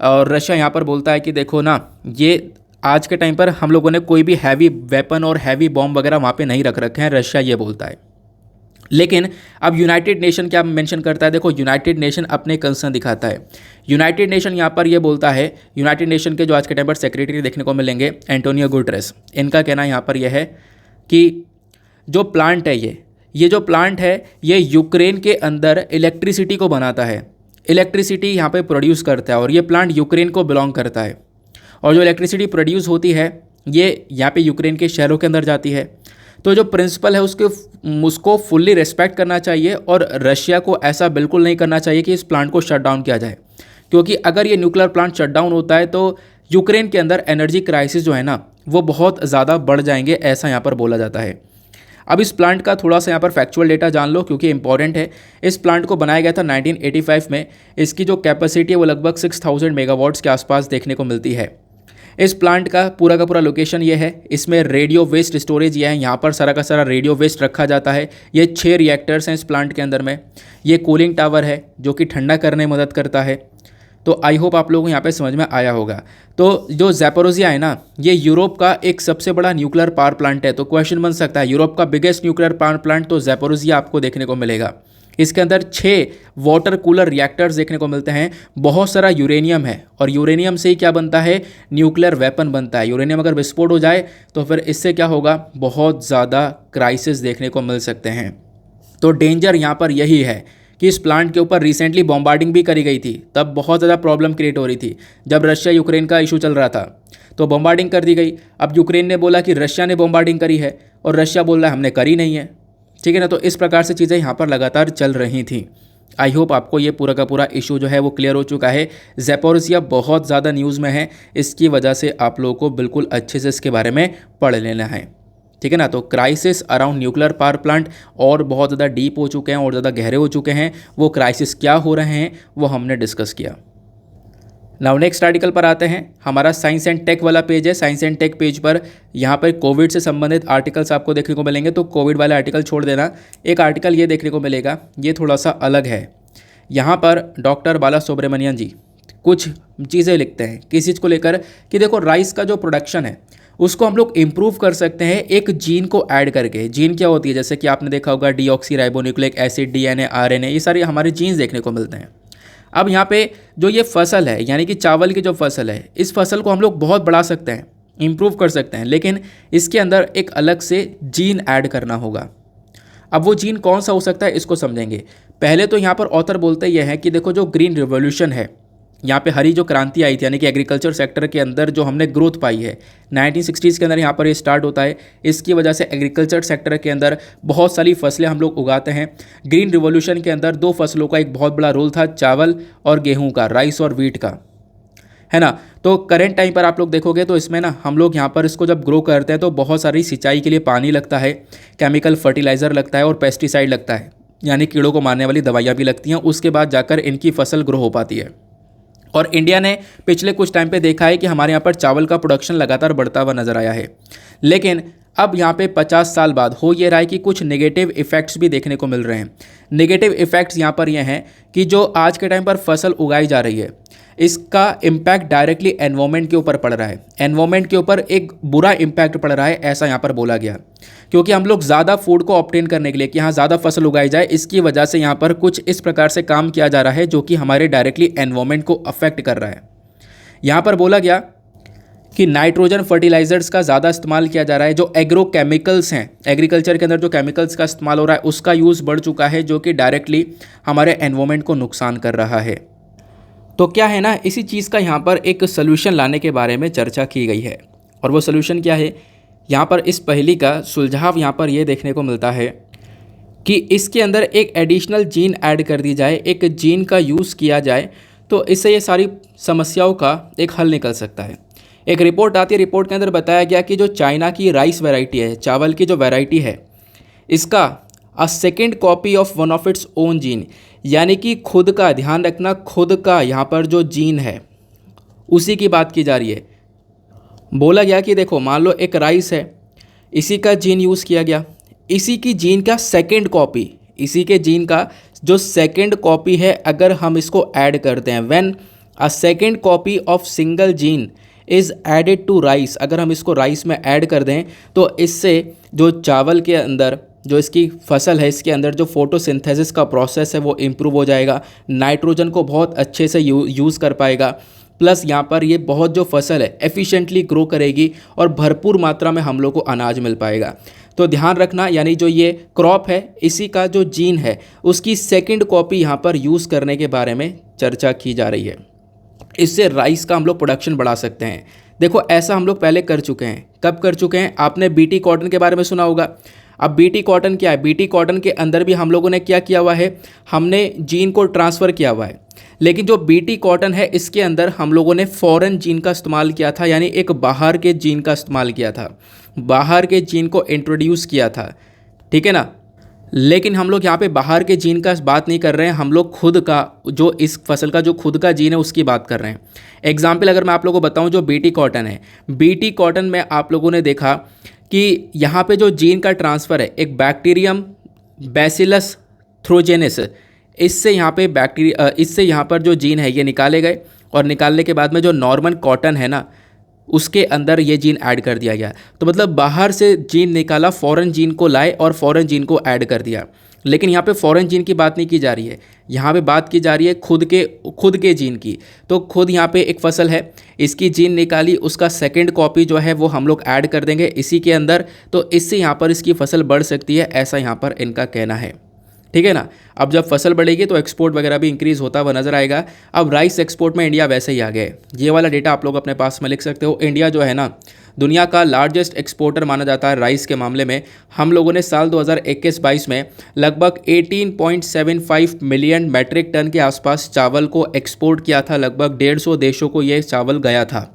और रशिया यहाँ पर बोलता है कि देखो ना, ये आज के टाइम पर हम लोगों ने कोई भी हैवी वेपन और हैवी बॉम्ब वगैरह वहाँ पे नहीं रख रखे हैं, रशिया ये बोलता है। लेकिन अब यूनाइटेड नेशन क्या मेंशन करता है, देखो यूनाइटेड नेशन अपने कंसर्न दिखाता है। यूनाइटेड नेशन यहाँ पर ये बोलता है, यूनाइटेड नेशन के जो आज के टाइम पर सेक्रेटरी देखने को मिलेंगे एंटोनियो गुटेरेस, इनका कहना यहाँ पर यह है कि जो प्लांट है ये जो प्लांट है ये यूक्रेन के अंदर इलेक्ट्रिसिटी को बनाता है, इलेक्ट्रिसिटी यहाँ पे प्रोड्यूस करता है और ये प्लांट यूक्रेन को बिलोंग करता है। और जो इलेक्ट्रिसिटी प्रोड्यूस होती है ये यहाँ पे यूक्रेन के शहरों के अंदर जाती है। तो जो प्रिंसिपल है उसको फुल्ली रिस्पेक्ट करना चाहिए और रशिया को ऐसा बिल्कुल नहीं करना चाहिए कि इस प्लांट को शट डाउन किया जाए, क्योंकि अगर ये न्यूक्लियर प्लांट शट डाउन होता है तो यूक्रेन के अंदर एनर्जी क्राइसिस जो है ना वो बहुत ज़्यादा बढ़ जाएंगे, ऐसा यहाँ पर बोला जाता है। अब इस प्लांट का थोड़ा सा यहाँ पर फैक्चुअल डेटा जान लो क्योंकि इंपॉर्टेंट है। इस प्लांट को बनाया गया था 1985 में। इसकी जो कैपेसिटी है वो लगभग 6000 मेगावाट्स के आसपास देखने को मिलती है। इस प्लांट का पूरा लोकेशन ये है। इसमें रेडियो वेस्ट स्टोरेज ये है, यहाँ पर सारा का सारा रेडियो वेस्ट रखा जाता है। ये 6 रिएक्टर्स हैं इस प्लांट के अंदर में। ये कूलिंग टावर है जो कि ठंडा करने में मदद करता है। तो आई होप आप लोगों को यहाँ पे समझ में आया होगा। तो जो ज़ैपोरोजिया है ना ये यूरोप का एक सबसे बड़ा न्यूक्लियर पावर प्लांट है। तो क्वेश्चन बन सकता है यूरोप का बिगेस्ट न्यूक्लियर पावर प्लांट तो ज़ैपोरोजिया आपको देखने को मिलेगा। इसके अंदर 6 वाटर कूलर रिएक्टर्स देखने को मिलते हैं। बहुत सारा यूरेनियम है और यूरेनियम से ही क्या बनता है, न्यूक्लियर वेपन बनता है। यूरेनियम अगर विस्फोट हो जाए तो फिर इससे क्या होगा, बहुत ज़्यादा क्राइसिस देखने को मिल सकते हैं। तो डेंजर यहाँ पर यही है कि इस प्लांट के ऊपर रिसेंटली बॉम्बार्डिंग भी करी गई थी, तब बहुत ज़्यादा प्रॉब्लम क्रिएट हो रही थी। जब रशिया यूक्रेन का इशू चल रहा था तो बॉम्बार्डिंग कर दी गई। अब यूक्रेन ने बोला कि रशिया ने बॉम्बार्डिंग करी है और रशिया बोल रहा है हमने करी नहीं है, ठीक है ना। तो इस प्रकार से चीज़ें यहाँ पर लगातार चल रही थी। आई होप आपको ये पूरा का पूरा इशू जो है वो क्लियर हो चुका है। ज़ैपोरोजिया बहुत ज़्यादा न्यूज़ में है, इसकी वजह से आप लोगों को बिल्कुल अच्छे से इसके बारे में पढ़ लेना है, ठीक है ना। तो crisis around nuclear power plant और बहुत ज़्यादा डीप हो चुके हैं और ज़्यादा गहरे हो चुके हैं। वो क्राइसिस क्या हो रहे हैं वो हमने डिस्कस किया। नाउ नेक्स्ट आर्टिकल पर आते हैं। हमारा साइंस एंड टेक वाला पेज है। साइंस एंड टेक पेज पर यहाँ पर कोविड से संबंधित आर्टिकल्स आपको देखने को मिलेंगे, तो कोविड वाला आर्टिकल छोड़ देना। एक आर्टिकल ये देखने को मिलेगा, ये थोड़ा सा अलग है। यहाँ पर डॉक्टर बाला सुब्रमण्यन जी कुछ चीज़ें लिखते हैं किस चीज़ को लेकर कि देखो राइस का जो प्रोडक्शन है उसको हम लोग इम्प्रूव कर सकते हैं एक जीन को ऐड करके। जीन क्या होती है, जैसे कि आपने देखा होगा डीऑक्सीराइबोन्यूक्लिक एसिड, डीएनए, आरएनए, ये सारे हमारे जीन्स देखने को मिलते हैं। अब यहाँ पे जो ये फसल है यानी कि चावल की जो फसल है, इस फसल को हम लोग बहुत बढ़ा सकते हैं, इम्प्रूव कर सकते हैं, लेकिन इसके अंदर एक अलग से जीन ऐड करना होगा। अब वो जीन कौन सा हो सकता है इसको समझेंगे। पहले तो यहाँ पर ऑथर बोलते ये हैं कि देखो जो ग्रीन रिवॉल्यूशन है, यहाँ पे हरी जो क्रांति आई थी यानी कि एग्रीकल्चर सेक्टर के अंदर जो हमने ग्रोथ पाई है 1960s के अंदर यहाँ पर ये स्टार्ट होता है। इसकी वजह से एग्रीकल्चर सेक्टर के अंदर बहुत सारी फसलें हम लोग उगाते हैं। ग्रीन रिवॉल्यूशन के अंदर 2 फसलों का एक बहुत बड़ा रोल था, चावल और गेहूँ का, राइस और वीट का, है ना। तो करेंट टाइम पर आप लोग देखोगे तो इसमें ना हम लोग यहाँ पर इसको जब ग्रो करते हैं तो बहुत सारी सिंचाई के लिए पानी लगता है, केमिकल फर्टिलाइज़र लगता है और पेस्टिसाइड लगता है, यानी कीड़ों को मारने वाली दवाइयाँ भी लगती हैं। उसके बाद जाकर इनकी फसल ग्रो हो पाती है। और इंडिया ने पिछले कुछ टाइम पे देखा है कि हमारे यहाँ पर चावल का प्रोडक्शन लगातार बढ़ता हुआ नज़र आया है। लेकिन अब यहाँ पे 50 साल बाद हो ये रहा है कि कुछ नेगेटिव इफ़ेक्ट्स भी देखने को मिल रहे हैं। नेगेटिव इफ़ेक्ट्स यहाँ पर ये हैं कि जो आज के टाइम पर फसल उगाई जा रही है इसका इम्पैक्ट डायरेक्टली एनवायरनमेंट के ऊपर पड़ रहा है। एनवायरनमेंट के ऊपर एक बुरा इम्पैक्ट पड़ रहा है, ऐसा यहाँ पर बोला गया, क्योंकि हम लोग ज़्यादा फूड को ऑब्टेन करने के लिए कि यहाँ ज़्यादा फसल उगाई जाए, इसकी वजह से यहाँ पर कुछ इस प्रकार से काम किया जा रहा है जो कि हमारे डायरेक्टली एनवायरनमेंट को अफेक्ट कर रहा है। यहाँ पर बोला गया कि नाइट्रोजन फर्टिलाइजर्स का ज़्यादा इस्तेमाल किया जा रहा है। जो एग्रो केमिकल्स हैं, एग्रीकल्चर के अंदर जो केमिकल्स का इस्तेमाल हो रहा है उसका यूज़ बढ़ चुका है, जो कि डायरेक्टली हमारे एनवायरनमेंट को नुकसान कर रहा है। तो क्या है ना, इसी चीज़ का यहाँ पर एक सलूशन लाने के बारे में चर्चा की गई है। और वो सलूशन क्या है, यहाँ पर इस पहेली का सुलझाव यहाँ पर ये देखने को मिलता है कि इसके अंदर एक एडिशनल जीन ऐड कर दी जाए, एक जीन का यूज़ किया जाए, तो इससे ये सारी समस्याओं का एक हल निकल सकता है। एक रिपोर्ट आती है, रिपोर्ट के अंदर बताया गया कि जो चाइना की राइस वैरायटी है, चावल की जो वैरायटी है, इसका अ second copy of one of its own gene, यानी कि खुद का, ध्यान रखना, खुद का यहाँ पर जो जीन है उसी की बात की जा रही है। बोला गया कि देखो मान लो एक राइस है, इसी का जीन यूज़ किया गया, इसी की जीन का सेकेंड कॉपी, इसी के जीन का जो सेकेंड कॉपी है अगर हम इसको ऐड करते हैं, when a second copy of single gene is added to rice, अगर हम इसको राइस में ऐड कर दें तो इससे जो चावल के अंदर जो इसकी फसल है इसके अंदर जो फोटोसिंथेसिस का प्रोसेस है वो इम्प्रूव हो जाएगा, नाइट्रोजन को बहुत अच्छे से यूज़ कर पाएगा, प्लस यहाँ पर ये बहुत जो फसल है एफिशिएंटली ग्रो करेगी और भरपूर मात्रा में हम लोग को अनाज मिल पाएगा। तो ध्यान रखना, यानी जो ये क्रॉप है इसी का जो जीन है उसकी सेकंड कॉपी यहाँ पर यूज़ करने के बारे में चर्चा की जा रही है। इससे राइस का हम लोग प्रोडक्शन बढ़ा सकते हैं। देखो ऐसा हम लोग पहले कर चुके हैं। कब कर चुके हैं? आपने बीटी कॉटन के बारे में सुना होगा। अब बीटी कॉटन क्या है? बीटी कॉटन के अंदर भी हम लोगों ने क्या किया हुआ है, हमने जीन को ट्रांसफ़र किया हुआ है। लेकिन जो बीटी कॉटन है इसके अंदर हम लोगों ने फॉरेन जीन का इस्तेमाल किया था, यानी एक बाहर के जीन का इस्तेमाल किया था, बाहर के जीन को इंट्रोड्यूस किया था, ठीक है ना। लेकिन हम लोग यहाँ पे बाहर के जीन का बात नहीं कर रहे हैं, हम लोग खुद का जो इस फसल का जो खुद का जीन है उसकी बात कर रहे हैं। एग्जाम्पल अगर मैं आप लोगों को बताऊँ, जो बीटी कॉटन है, बीटी कॉटन में आप लोगों ने देखा कि यहाँ पे जो जीन का ट्रांसफ़र है एक बैक्टीरियम बैसिलस थ्रोजेनिस, इससे यहाँ पर जो जीन है ये निकाले गए और निकालने के बाद में जो नॉर्मल कॉटन है ना उसके अंदर ये जीन ऐड कर दिया गया। तो मतलब बाहर से जीन निकाला, फॉरेन जीन को लाए और फॉरेन जीन को ऐड कर दिया। लेकिन यहाँ पे फॉरेन जीन की बात नहीं की जा रही है, यहाँ पे बात की जा रही है खुद के जीन की। तो खुद यहाँ पे एक फसल है, इसकी जीन निकाली, उसका सेकंड कॉपी जो है वो हम लोग ऐड कर देंगे इसी के अंदर, तो इससे यहाँ पर इसकी फसल बढ़ सकती है, ऐसा यहाँ पर इनका कहना है, ठीक है ना। अब जब फसल बढ़ेगी तो एक्सपोर्ट वगैरह भी इंक्रीज़ होता हुआ नजर आएगा। अब राइस एक्सपोर्ट में इंडिया वैसे ही आ गए, ये वाला डेटा आप लोग अपने पास में लिख सकते हो। इंडिया जो है ना दुनिया का लार्जेस्ट एक्सपोर्टर माना जाता है राइस के मामले में। हम लोगों ने साल 2021-22 में लगभग 18.75 मिलियन मैट्रिक टन के आसपास चावल को एक्सपोर्ट किया था। लगभग 150 देशों को ये चावल गया था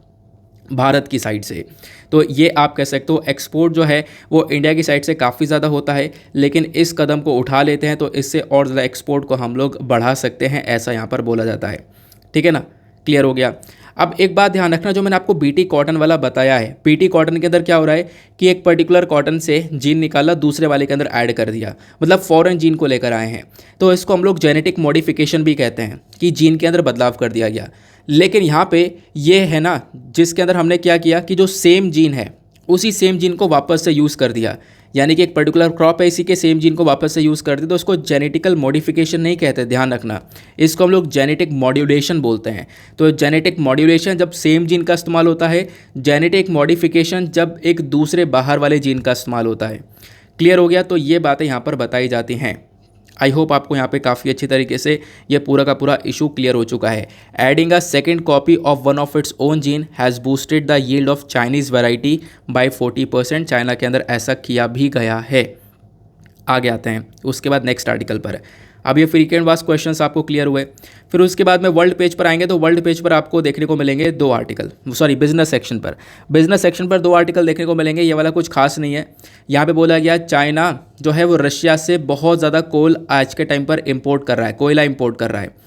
भारत की साइड से। तो ये आप कह सकते हो एक्सपोर्ट जो है वो इंडिया की साइड से काफ़ी ज़्यादा होता है, लेकिन इस कदम को उठा लेते हैं तो इससे और ज़्यादा एक्सपोर्ट को हम लोग बढ़ा सकते हैं, ऐसा यहाँ पर बोला जाता है, ठीक है ना। क्लियर हो गया। अब एक बात ध्यान रखना, जो मैंने आपको बीटी कॉटन वाला बताया है, बीटी कॉटन के अंदर क्या हो रहा है कि एक पर्टिकुलर कॉटन से जीन निकाला, दूसरे वाले के अंदर ऐड कर दिया, मतलब फॉरेन जीन को लेकर आए हैं। तो इसको हम लोग जेनेटिक मॉडिफिकेशन भी कहते हैं कि जीन के अंदर बदलाव कर दिया गया। लेकिन यहाँ पे ये है ना जिसके अंदर हमने क्या किया कि जो सेम जीन है उसी सेम जीन को वापस से यूज़ कर दिया, यानी कि एक पर्टिकुलर क्रॉप है इसी के सेम जीन को वापस से यूज़ कर दिया, तो उसको जेनेटिकल मॉडिफिकेशन नहीं कहते, ध्यान रखना। इसको हम लोग जेनेटिक मॉड्यूलेशन बोलते हैं। तो जेनेटिक मॉड्यूलेशन जब सेम जीन का इस्तेमाल होता है, जेनेटिक मॉडिफिकेशन जब एक दूसरे बाहर वाले जीन का इस्तेमाल होता है। क्लियर हो गया। तो ये बातें यहाँ पर बताई जाती हैं। आई होप आपको यहाँ पे काफ़ी अच्छी तरीके से ये पूरा का पूरा इशू क्लियर हो चुका है। Adding a second copy of one of its own gene has boosted the yield of Chinese variety by 40%। China के अंदर ऐसा किया भी गया है। आगे आते हैं उसके बाद नेक्स्ट आर्टिकल पर। अब ये फ्रीक्वेंट वास्क क्वेश्चंस आपको क्लियर हुए। फिर उसके बाद में वर्ल्ड पेज पर आएंगे तो वर्ल्ड पेज पर आपको देखने को मिलेंगे दो आर्टिकल, बिजनेस सेक्शन पर दो आर्टिकल देखने को मिलेंगे। ये वाला कुछ खास नहीं है। यहाँ पे बोला गया चाइना जो है वो रशिया से बहुत ज़्यादा कोल आज के टाइम पर इम्पोर्ट कर रहा है, कोयला इम्पोर्ट कर रहा है।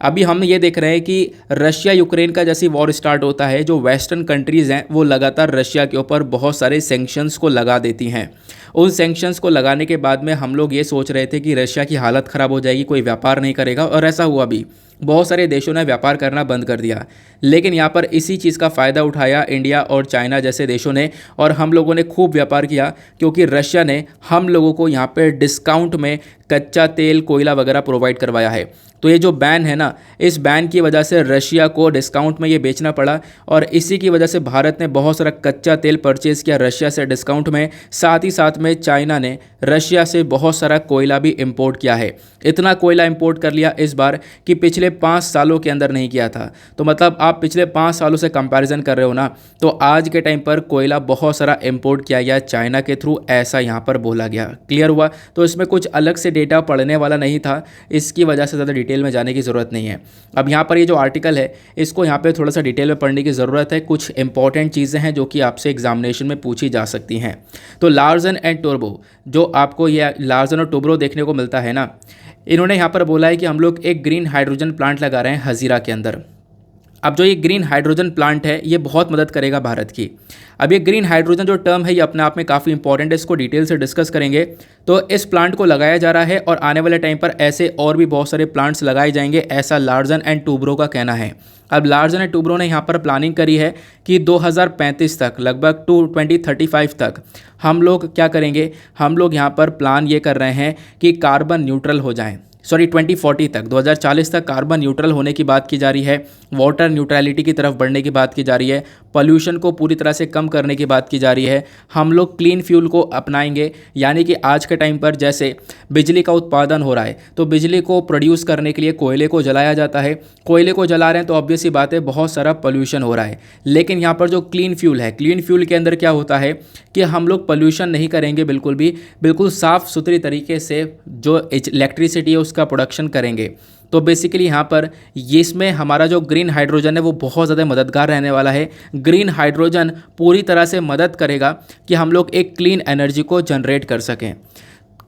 अभी हम ये देख रहे हैं कि रशिया यूक्रेन का जैसी वॉर स्टार्ट होता है, जो वेस्टर्न कंट्रीज़ हैं वो लगातार रशिया के ऊपर बहुत सारे सैंक्शंस को लगा देती हैं। उन सैंक्शंस को लगाने के बाद में हम लोग ये सोच रहे थे कि रशिया की हालत ख़राब हो जाएगी, कोई व्यापार नहीं करेगा, और ऐसा हुआ भी। बहुत सारे देशों ने व्यापार करना बंद कर दिया। लेकिन यहाँ पर इसी चीज़ का फ़ायदा उठाया इंडिया और चाइना जैसे देशों ने, और हम लोगों ने खूब व्यापार किया क्योंकि रशिया ने हम लोगों को यहाँ पर डिस्काउंट में कच्चा तेल, कोयला वगैरह प्रोवाइड करवाया है। तो ये जो बैन है ना, इस बैन की वजह से रशिया को डिस्काउंट में ये बेचना पड़ा, और इसी की वजह से भारत ने बहुत सारा कच्चा तेल परचेज़ किया रशिया से डिस्काउंट में। साथ ही साथ में चाइना ने रशिया से बहुत सारा कोयला भी इंपोर्ट किया है। इतना कोयला इंपोर्ट कर लिया इस बार कि पिछले 5 सालों के अंदर नहीं किया था। तो मतलब आप पिछले 5 सालों से कंपैरिजन कर रहे हो ना, तो आज के टाइम पर कोयला बहुत सारा इंपोर्ट किया गया चाइना के थ्रू, ऐसा यहाँ पर बोला गया। क्लियर हुआ। तो इसमें कुछ अलग से डेटा पढ़ने वाला नहीं था, इसकी वजह से ज़्यादा डिटेल में जाने की ज़रूरत नहीं है। अब यहाँ पर ये जो आर्टिकल है इसको यहाँ पे थोड़ा सा डिटेल में पढ़ने की ज़रूरत है। कुछ इंपॉर्टेंट चीज़ें हैं जो कि आपसे एग्जामिनेशन में पूछी जा सकती हैं। तो लार्सन एंड टोब्रो, जो आपको ये लार्सन और टोब्रो देखने को मिलता है ना, इन्होंने यहाँ पर बोला है कि हम लोग एक ग्रीन हाइड्रोजन प्लांट लगा रहे हैं हजीरा के अंदर। अब जो ये ग्रीन हाइड्रोजन प्लांट है ये बहुत मदद करेगा भारत की। अब ये ग्रीन हाइड्रोजन जो टर्म है ये अपने आप में काफ़ी इंपॉर्टेंट है, इसको डिटेल से डिस्कस करेंगे। तो इस प्लांट को लगाया जा रहा है और आने वाले टाइम पर ऐसे और भी बहुत सारे प्लांट्स लगाए जाएंगे, ऐसा लार्सन एंड टूब्रो का कहना है। अब लार्सन एंड टूब्रो ने यहाँ पर प्लानिंग करी है कि 2035 तक, लगभग टू 2035 तक हम लोग क्या करेंगे, हम लोग यहाँ पर प्लान ये कर रहे हैं कि कार्बन न्यूट्रल हो जाएं। 2040 तक, 2040 तक कार्बन न्यूट्रल होने की बात की जा रही है, वाटर न्यूट्रलिटी की तरफ बढ़ने की बात की जा रही है, पॉल्यूशन को पूरी तरह से कम करने की बात की जा रही है। हम लोग क्लीन फ्यूल को अपनाएंगे, यानी कि आज के टाइम पर जैसे बिजली का उत्पादन हो रहा है तो बिजली को प्रोड्यूस करने के लिए कोयले को जलाया जाता है। कोयले को जला रहे हैं तो ऑब्वियस सी बात है बहुत सारा पॉल्यूशन हो रहा है। लेकिन यहाँ पर जो क्लीन फ्यूल है, क्लीन फ्यूल के अंदर क्या होता है कि हम लोग पॉल्यूशन नहीं करेंगे बिल्कुल भी, बिल्कुल साफ़ सुथरी तरीके से जो इलेक्ट्रिसिटी है उसका प्रोडक्शन करेंगे। तो बेसिकली यहाँ पर इसमें हमारा जो ग्रीन हाइड्रोजन है वो बहुत ज़्यादा मददगार रहने वाला है। ग्रीन हाइड्रोजन पूरी तरह से मदद करेगा कि हम लोग एक क्लीन एनर्जी को जनरेट कर सकें।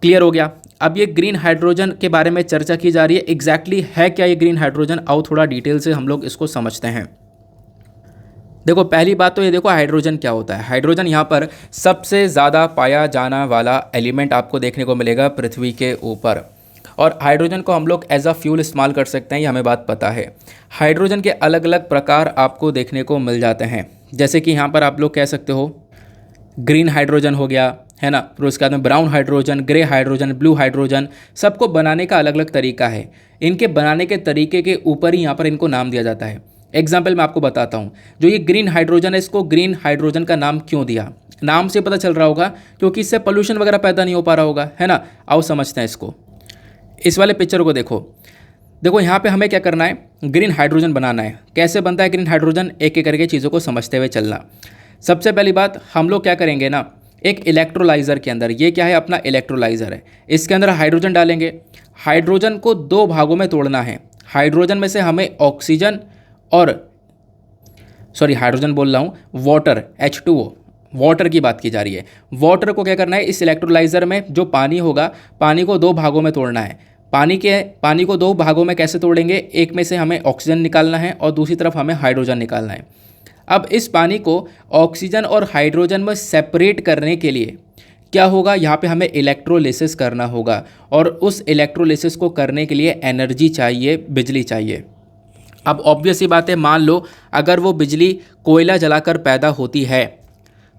क्लियर हो गया। अब ये ग्रीन हाइड्रोजन के बारे में चर्चा की जा रही है, एग्जैक्टली है क्या ये ग्रीन हाइड्रोजन, आओ थोड़ा डिटेल से हम लोग इसको समझते हैं। देखो पहली बात तो ये देखो हाइड्रोजन क्या होता है। हाइड्रोजन यहाँ पर सबसे ज़्यादा पाया जाने वाला एलिमेंट आपको देखने को मिलेगा पृथ्वी के ऊपर, और हाइड्रोजन को हम लोग एज अ फ्यूल इस्तेमाल कर सकते हैं, ये हमें बात पता है। हाइड्रोजन के अलग अलग प्रकार आपको देखने को मिल जाते हैं, जैसे कि यहाँ पर आप लोग कह सकते हो ग्रीन हाइड्रोजन हो गया, है ना, फिर उसके बाद में brown hydrogen, grey hydrogen, blue hydrogen. सबको बनाने का अलग अलग तरीका है, इनके बनाने के तरीके के ऊपर ही यहाँ पर इनको नाम दिया जाता है। एग्जाम्पल मैं आपको बताता हूँ, जो ये ग्रीन हाइड्रोजन है इसको ग्रीन हाइड्रोजन का नाम क्यों दिया, नाम से पता चल रहा होगा क्योंकि इससे पोल्यूशन वगैरह पैदा नहीं हो पा रहा होगा, है ना। आओ समझते हैं इसको। इस वाले पिक्चर को देखो, देखो यहाँ पे हमें क्या करना है, ग्रीन हाइड्रोजन बनाना है। कैसे बनता है ग्रीन हाइड्रोजन, एक एक करके चीज़ों को समझते हुए चलना। सबसे पहली बात हम लोग क्या करेंगे ना, एक इलेक्ट्रोलाइज़र के अंदर, ये क्या है अपना इलेक्ट्रोलाइज़र है, इसके अंदर हाइड्रोजन डालेंगे। हाइड्रोजन को दो भागों में तोड़ना है। हाइड्रोजन में से हमें ऑक्सीजन और हाइड्रोजन बोल रहा हूँ, वाटर H2O, वाटर की बात की जा रही है। वाटर को क्या करना है, इस इलेक्ट्रोलाइज़र में जो पानी होगा, पानी को दो भागों में तोड़ना है। पानी को दो भागों में कैसे तोड़ेंगे, एक में से हमें ऑक्सीजन निकालना है और दूसरी तरफ हमें हाइड्रोजन निकालना है। अब इस पानी को ऑक्सीजन और हाइड्रोजन में सेपरेट करने के लिए क्या होगा, यहाँ पे हमें इलेक्ट्रोलिसिस करना होगा, और उस इलेक्ट्रोलिसिस को करने के लिए एनर्जी चाहिए, बिजली चाहिए। अब ऑब्वियस ही बात है, मान लो अगर वो बिजली कोयला जलाकर पैदा होती है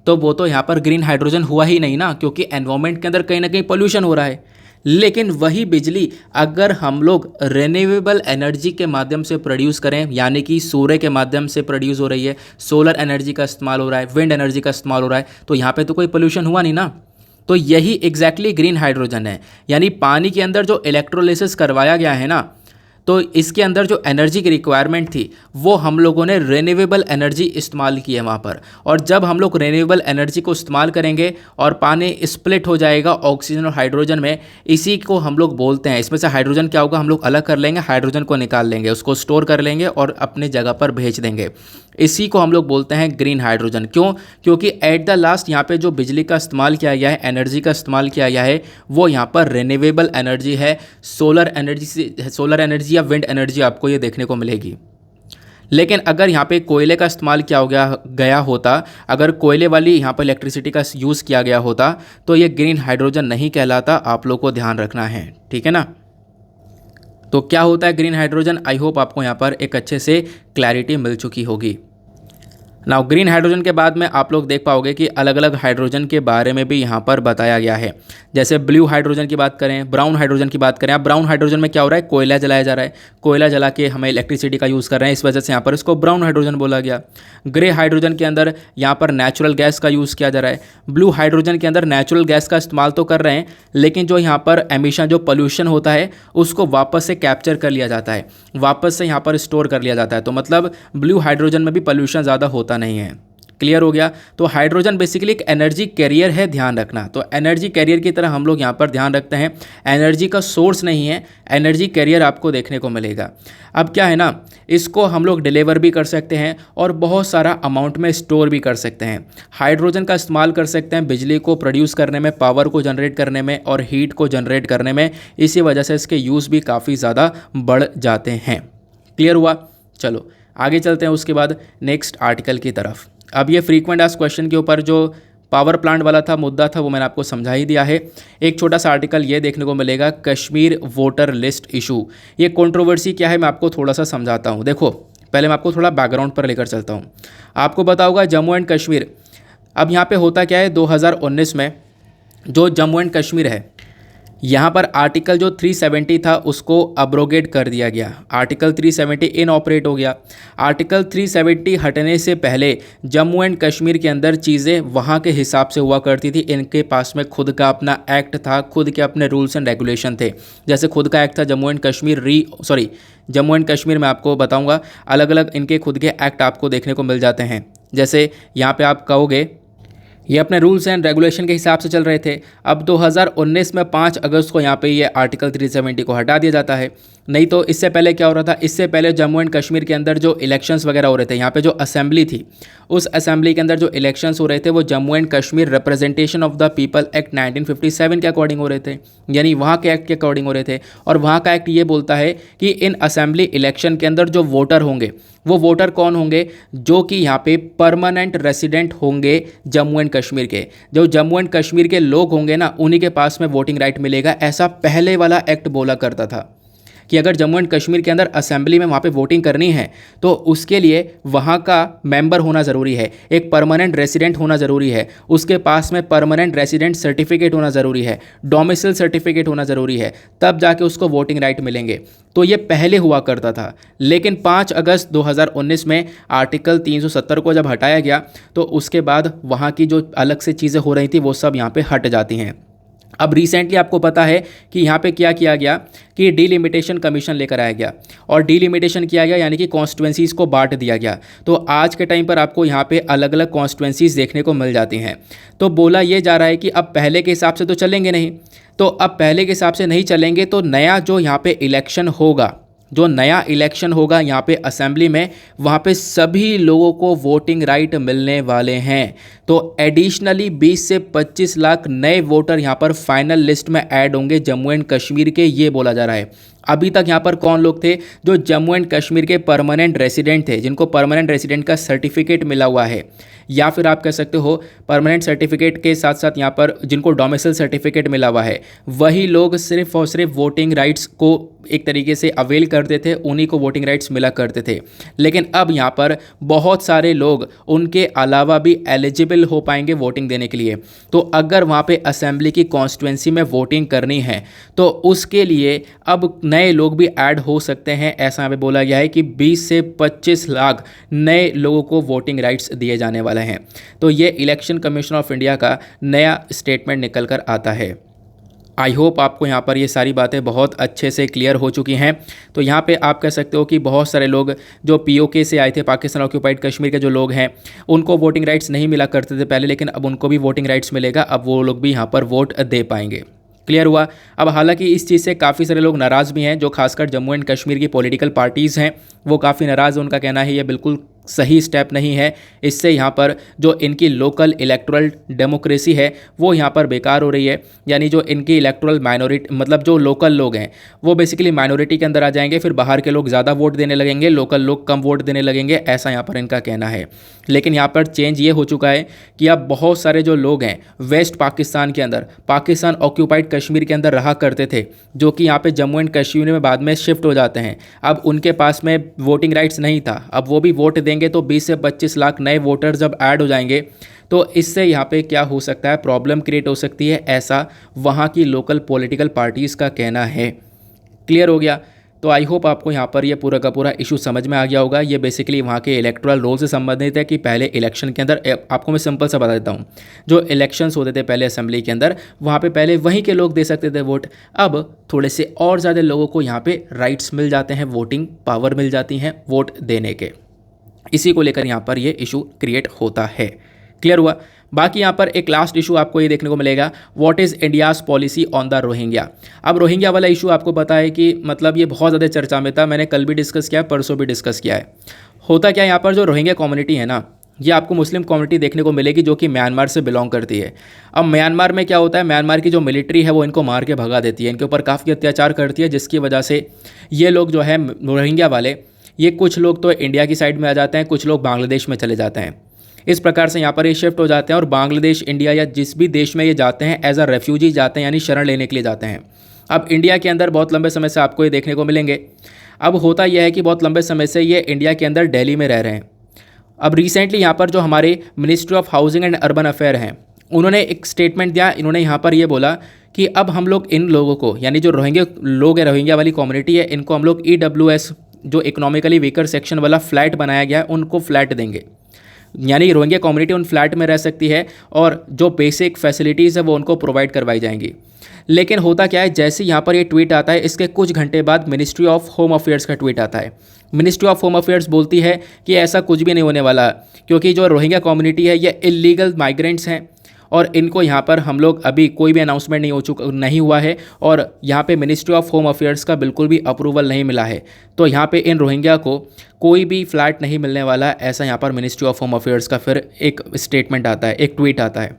तो वो तो यहाँ पर ग्रीन हाइड्रोजन हुआ ही नहीं ना, क्योंकि एनवायरनमेंट के अंदर कहीं ना कहीं पोल्यूशन हो रहा है। लेकिन वही बिजली अगर हम लोग रिन्यूएबल एनर्जी के माध्यम से प्रोड्यूस करें, यानी कि सूर्य के माध्यम से प्रोड्यूस हो रही है, सोलर एनर्जी का इस्तेमाल हो रहा है, विंड एनर्जी का इस्तेमाल हो रहा है, तो यहाँ पे तो कोई पोल्यूशन हुआ नहीं ना। तो यही एग्जैक्टली ग्रीन हाइड्रोजन है, यानी पानी के अंदर जो इलेक्ट्रोलिसिस करवाया गया है ना, तो इसके अंदर जो एनर्जी की रिक्वायरमेंट थी वो हम लोगों ने रिन्यूएबल एनर्जी इस्तेमाल की है वहाँ पर। और जब हम लोग रिन्यूएबल एनर्जी को इस्तेमाल करेंगे और पानी स्प्लिट हो जाएगा ऑक्सीजन और हाइड्रोजन में, इसी को हम लोग बोलते हैं, इसमें से हाइड्रोजन क्या होगा हम लोग अलग कर लेंगे, हाइड्रोजन को निकाल लेंगे, उसको स्टोर कर लेंगे और अपने जगह पर भेज देंगे। इसी को हम लोग बोलते हैं ग्रीन हाइड्रोजन। क्यों? क्योंकि एट द लास्ट यहाँ पे जो बिजली का इस्तेमाल किया गया है, एनर्जी का इस्तेमाल किया गया है, वो यहाँ पर रिन्यूएबल एनर्जी है, सोलर एनर्जी या विंड एनर्जी आपको ये देखने को मिलेगी। लेकिन अगर यहाँ पे कोयले का इस्तेमाल किया गया होता, अगर कोयले वाली यहाँ पर इलेक्ट्रिसिटी का यूज़ किया गया होता, तो ये ग्रीन हाइड्रोजन नहीं कहलाता। आप लोग को ध्यान रखना है, ठीक है ना। तो क्या होता है ग्रीन हाइड्रोजन, आई होप आपको यहाँ पर एक अच्छे से क्लैरिटी मिल चुकी होगी। नाउ ग्रीन हाइड्रोजन के बाद में आप लोग देख पाओगे कि अलग अलग हाइड्रोजन के बारे में भी यहाँ पर बताया गया है। जैसे ब्लू हाइड्रोजन की बात करें, ब्राउन हाइड्रोजन की बात करें। अब ब्राउन हाइड्रोजन में क्या हो रहा है, कोयला जलाया जा रहा है, कोयला जला के हमें इलेक्ट्रिसिटी का यूज़ कर रहे हैं, इस वजह से यहाँ पर इसको ब्राउन हाइड्रोजन बोला गया। ग्रे हाइड्रोजन के अंदर यहाँ पर नेचुरल गैस का यूज़ किया जा रहा है। ब्लू हाइड्रोजन के अंदर नेचुरल गैस का इस्तेमाल तो कर रहे हैं, लेकिन जो यहाँ पर एमिशन, जो पोल्यूशन होता है, उसको वापस से कैप्चर कर लिया जाता है, वापस से यहाँ पर स्टोर कर लिया जाता है। तो मतलब ब्लू हाइड्रोजन में भी पोल्यूशन ज़्यादा होता नहीं है। क्लियर हो गया। तो हाइड्रोजन बेसिकली एक एनर्जी कैरियर है, ध्यान रखना। तो एनर्जी कैरियर की तरह हम लोग यहाँ पर ध्यान रखते हैं, एनर्जी का सोर्स नहीं है, एनर्जी कैरियर आपको देखने को मिलेगा। अब क्या है ना, इसको हम लोग डिलीवर भी कर सकते हैं और बहुत सारा अमाउंट में स्टोर भी कर सकते हैं। हाइड्रोजन का इस्तेमाल कर सकते हैं बिजली को प्रोड्यूस करने में, पावर को जनरेट करने में और हीट को जनरेट करने में। इसी वजह से इसके यूज़ भी काफ़ी ज़्यादा बढ़ जाते हैं। क्लियर हुआ। चलो आगे चलते हैं उसके बाद नेक्स्ट आर्टिकल की तरफ। अब ये फ्रीक्वेंट आस्क्ड क्वेश्चन के ऊपर जो पावर प्लांट वाला था मुद्दा था वो मैंने आपको समझा ही दिया है। एक छोटा सा आर्टिकल ये देखने को मिलेगा, कश्मीर वोटर लिस्ट इशू। ये कंट्रोवर्सी क्या है मैं आपको थोड़ा सा समझाता हूँ। देखो पहले मैं आपको थोड़ा बैकग्राउंड पर लेकर चलता हूँ। आपको पता होगा जम्मू एंड कश्मीर, अब यहाँ पे होता क्या है 2019 में जो जम्मू एंड कश्मीर है यहाँ पर आर्टिकल जो 370 था उसको अब्रोगेट कर दिया गया। आर्टिकल 370 इनऑपरेट हो गया। आर्टिकल 370 हटने से पहले जम्मू एंड कश्मीर के अंदर चीज़ें वहाँ के हिसाब से हुआ करती थी। इनके पास में खुद का अपना एक्ट था, खुद के अपने रूल्स एंड रेगुलेशन थे। जैसे खुद का एक्ट था जम्मू एंड कश्मीर मैं आपको बताऊँगा, अलग अलग इनके खुद के एक्ट आपको देखने को मिल जाते हैं। जैसे यहाँ पर आप कहोगे ये अपने रूल्स एंड रेगुलेशन के हिसाब से चल रहे थे। अब 2019 में 5 अगस्त को यहाँ पे ये आर्टिकल 370 को हटा दिया जाता है। नहीं तो इससे पहले क्या हो रहा था, इससे पहले जम्मू एंड कश्मीर के अंदर जो इलेक्शंस वगैरह हो रहे थे, यहाँ पे जो असेंबली थी उस असेंबली के अंदर जो इलेक्शंस हो रहे थे वो Jammu and Kashmir representation of the people act 1957 के अकॉर्डिंग हो रहे थे, यानी वहाँ के एक्ट के अकॉर्डिंग हो रहे थे। और वहाँ का एक्ट ये बोलता है कि इन असेंबली इलेक्शन के अंदर जो वोटर होंगे वो वोटर कौन होंगे, जो कि यहाँ पे परमानेंट रेसिडेंट होंगे जम्मू एंड कश्मीर के। जो जम्मू एंड कश्मीर के लोग होंगे ना उन्हीं के पास में वोटिंग राइट मिलेगा। ऐसा पहले वाला एक्ट बोला करता था कि अगर जम्मू एंड कश्मीर के अंदर असेंबली में वहाँ पे वोटिंग करनी है तो उसके लिए वहाँ का मेंबर होना ज़रूरी है, एक परमानेंट रेसिडेंट होना ज़रूरी है, उसके पास में परमानेंट रेसिडेंट सर्टिफिकेट होना ज़रूरी है, डोमिसाइल सर्टिफिकेट होना ज़रूरी है, तब जाके उसको वोटिंग राइट मिलेंगे। तो ये पहले हुआ करता था। लेकिन 5 अगस्त 2019 में आर्टिकल 370 को जब हटाया गया तो उसके बाद वहाँ की जो अलग से चीज़ें हो रही थी वो सब यहाँ पर हट जाती हैं। अब रिसेंटली आपको पता है कि यहाँ पे क्या किया गया कि डीलिमिटेशन कमीशन लेकर आया गया और डीलिमिटेशन किया गया, यानी कि कॉन्स्टिट्यूंसीज़ को बांट दिया गया। तो आज के टाइम पर आपको यहाँ पे अलग अलग कॉन्स्टिट्यूंसीज़ देखने को मिल जाती हैं। तो बोला ये जा रहा है कि अब पहले के हिसाब से तो चलेंगे नहीं, तो अब पहले के हिसाब से नहीं चलेंगे तो नया जो यहाँ पे इलेक्शन होगा, जो नया इलेक्शन होगा यहाँ पे असेंबली में, वहाँ पे सभी लोगों को वोटिंग राइट मिलने वाले हैं। तो एडिशनली 20 से 25 लाख नए वोटर यहाँ पर फाइनल लिस्ट में ऐड होंगे जम्मू एंड कश्मीर के, ये बोला जा रहा है। अभी तक यहाँ पर कौन लोग थे, जो जम्मू एंड कश्मीर के परमानेंट रेसिडेंट थे, जिनको परमानेंट रेसिडेंट का सर्टिफिकेट मिला हुआ है, या फिर आप कह सकते हो परमानेंट सर्टिफिकेट के साथ साथ यहाँ पर जिनको डोमिसाइल सर्टिफिकेट मिला हुआ है, वही लोग सिर्फ और सिर्फ वोटिंग राइट्स को एक तरीके से अवेल करते थे, उन्हीं को वोटिंग राइट्स मिला करते थे। लेकिन अब यहाँ पर बहुत सारे लोग उनके अलावा भी एलिजिबल हो पाएंगे वोटिंग देने के लिए। तो अगर वहाँ पे असेंबली की कॉन्स्टिट्यूंसी में वोटिंग करनी है तो उसके लिए अब नए लोग भी ऐड हो सकते हैं। ऐसा यहाँ पे बोला गया है कि 20 से 25 लाख नए लोगों को वोटिंग राइट्स दिए जाने वाले हैं। तो ये इलेक्शन कमीशन ऑफ इंडिया का नया स्टेटमेंट निकल कर आता है। आई होप आपको यहाँ पर ये सारी बातें बहुत अच्छे से क्लियर हो चुकी हैं। तो यहाँ पे आप कह सकते हो कि बहुत सारे लोग जो पीओके से आए थे, पाकिस्तान ऑक्यूपाइड कश्मीर के जो लोग हैं, उनको वोटिंग राइट्स नहीं मिला करते थे पहले, लेकिन अब उनको भी वोटिंग राइट्स मिलेगा। अब वो लोग भी यहाँ पर वोट दे पाएंगे। क्लियर हुआ। अब हालांकि इस चीज़ से काफ़ी सारे लोग नाराज़ भी हैं, जो खासकर जम्मू एंड कश्मीर की पॉलिटिकल पार्टीज़ हैं वो काफ़ी नाराज़। उनका कहना है ये बिल्कुल सही स्टेप नहीं है, इससे यहाँ पर जो इनकी लोकल इलेक्टोरल डेमोक्रेसी है वो यहाँ पर बेकार हो रही है। यानी जो इनकी इलेक्टोरल माइनॉरिटी, मतलब जो लोकल लोग हैं वो बेसिकली माइनॉरिटी के अंदर आ जाएंगे, फिर बाहर के लोग ज़्यादा वोट देने लगेंगे, लोकल लोग कम वोट देने लगेंगे, ऐसा यहाँ पर इनका कहना है। लेकिन यहाँ पर चेंज ये हो चुका है कि अब बहुत सारे जो लोग हैं वेस्ट पाकिस्तान के अंदर, पाकिस्तान ऑक्यूपाइड कश्मीर के अंदर रहा करते थे, जो कि यहाँ पे जम्मू एंड कश्मीर में बाद में शिफ्ट हो जाते हैं, अब उनके पास में वोटिंग राइट्स नहीं था, अब वो भी वोट देंगे। तो 20 से 25 लाख नए वोटर जब ऐड हो जाएंगे तो इससे यहाँ पे क्या हो सकता है, प्रॉब्लम क्रिएट हो सकती है, ऐसा वहाँ की लोकल पॉलिटिकल पार्टीज़ का कहना है। क्लियर हो गया। तो आई होप आपको यहाँ पर ये पूरा का पूरा इशू समझ में आ गया होगा। ये बेसिकली वहाँ के इलेक्टोरल रोल से संबंधित है कि पहले इलेक्शन के अंदर, आपको मैं सिंपल सा बता देता हूँ, जो इलेक्शंस होते थे पहले असेंबली के अंदर, वहाँ पे पहले वहीं के लोग दे सकते थे वोट। अब थोड़े से और ज़्यादा लोगों को यहाँ पे राइट्स मिल जाते हैं, वोटिंग पावर मिल जाती हैं वोट देने के। इसी को लेकर यहाँ पर ये इशू क्रिएट होता है। क्लियर हुआ। बाकी यहाँ पर एक लास्ट इशू आपको ये देखने को मिलेगा, what is India's policy on the Rohingya. अब रोहिंग्या वाला इशू आपको पता है कि मतलब ये बहुत ज़्यादा चर्चा में था, मैंने कल भी डिस्कस किया, परसों भी डिस्कस किया है। होता क्या, यहाँ पर जो रोहिंग्या कम्युनिटी है ना, ये आपको मुस्लिम कम्युनिटी देखने को मिलेगी जो कि म्यांमार से बिलोंग करती है। अब म्यांमार में क्या होता है, म्यांमार की जो मिलिट्री है वो इनको मार के भगा देती है, इनके ऊपर काफ़ी अत्याचार करती है, जिसकी वजह से ये लोग जो है रोहिंग्या वाले ये कुछ लोग तो इंडिया की साइड में आ जाते हैं, कुछ लोग बांग्लादेश में चले जाते हैं। इस प्रकार से यहाँ पर ये शिफ्ट हो जाते हैं और बांग्लादेश, इंडिया या जिस भी देश में ये जाते हैं एज अ रेफ्यूजी जाते हैं, यानी शरण लेने के लिए जाते हैं। अब इंडिया के अंदर बहुत लंबे समय से आपको ये देखने को मिलेंगे। अब होता यह है कि बहुत लंबे समय से ये इंडिया के अंदर दिल्ली में रह रहे हैं। अब रिसेंटली यहाँ पर जो हमारे ministry of housing and urban affair हैं, उन्होंने एक स्टेटमेंट दिया। इन्होंने यहाँ पर ये बोला कि अब हम लोग इन लोगों को, यानी जो रोहिंग्या लोग हैं, रोहिंग्या वाली कम्युनिटी है, इनको हम लोग EWS जो इकोनॉमिकली वीकर सेक्शन वाला फ्लैट बनाया गया है, उनको फ्लैट देंगे। यानी रोहिंग्या कम्युनिटी उन फ्लैट में रह सकती है और जो बेसिक फैसिलिटीज़ है वो उनको प्रोवाइड करवाई जाएंगी। लेकिन होता क्या है, जैसे यहाँ पर ये ट्वीट आता है, इसके कुछ घंटे बाद मिनिस्ट्री ऑफ होम अफेयर्स का ट्वीट आता है। मिनिस्ट्री ऑफ होम अफेयर्स बोलती है कि ऐसा कुछ भी नहीं होने वाला, क्योंकि जो रोहिंग्या कम्युनिटी है ये इलीगल माइग्रेंट्स हैं और इनको यहाँ पर हम लोग अभी कोई भी अनाउंसमेंट नहीं हुआ है और यहाँ पे मिनिस्ट्री ऑफ होम अफेयर्स का बिल्कुल भी अप्रूवल नहीं मिला है। तो यहाँ पे इन रोहिंग्या को कोई भी फ्लैट नहीं मिलने वाला, ऐसा यहाँ पर मिनिस्ट्री ऑफ होम अफेयर्स का फिर एक स्टेटमेंट आता है, एक ट्वीट आता है।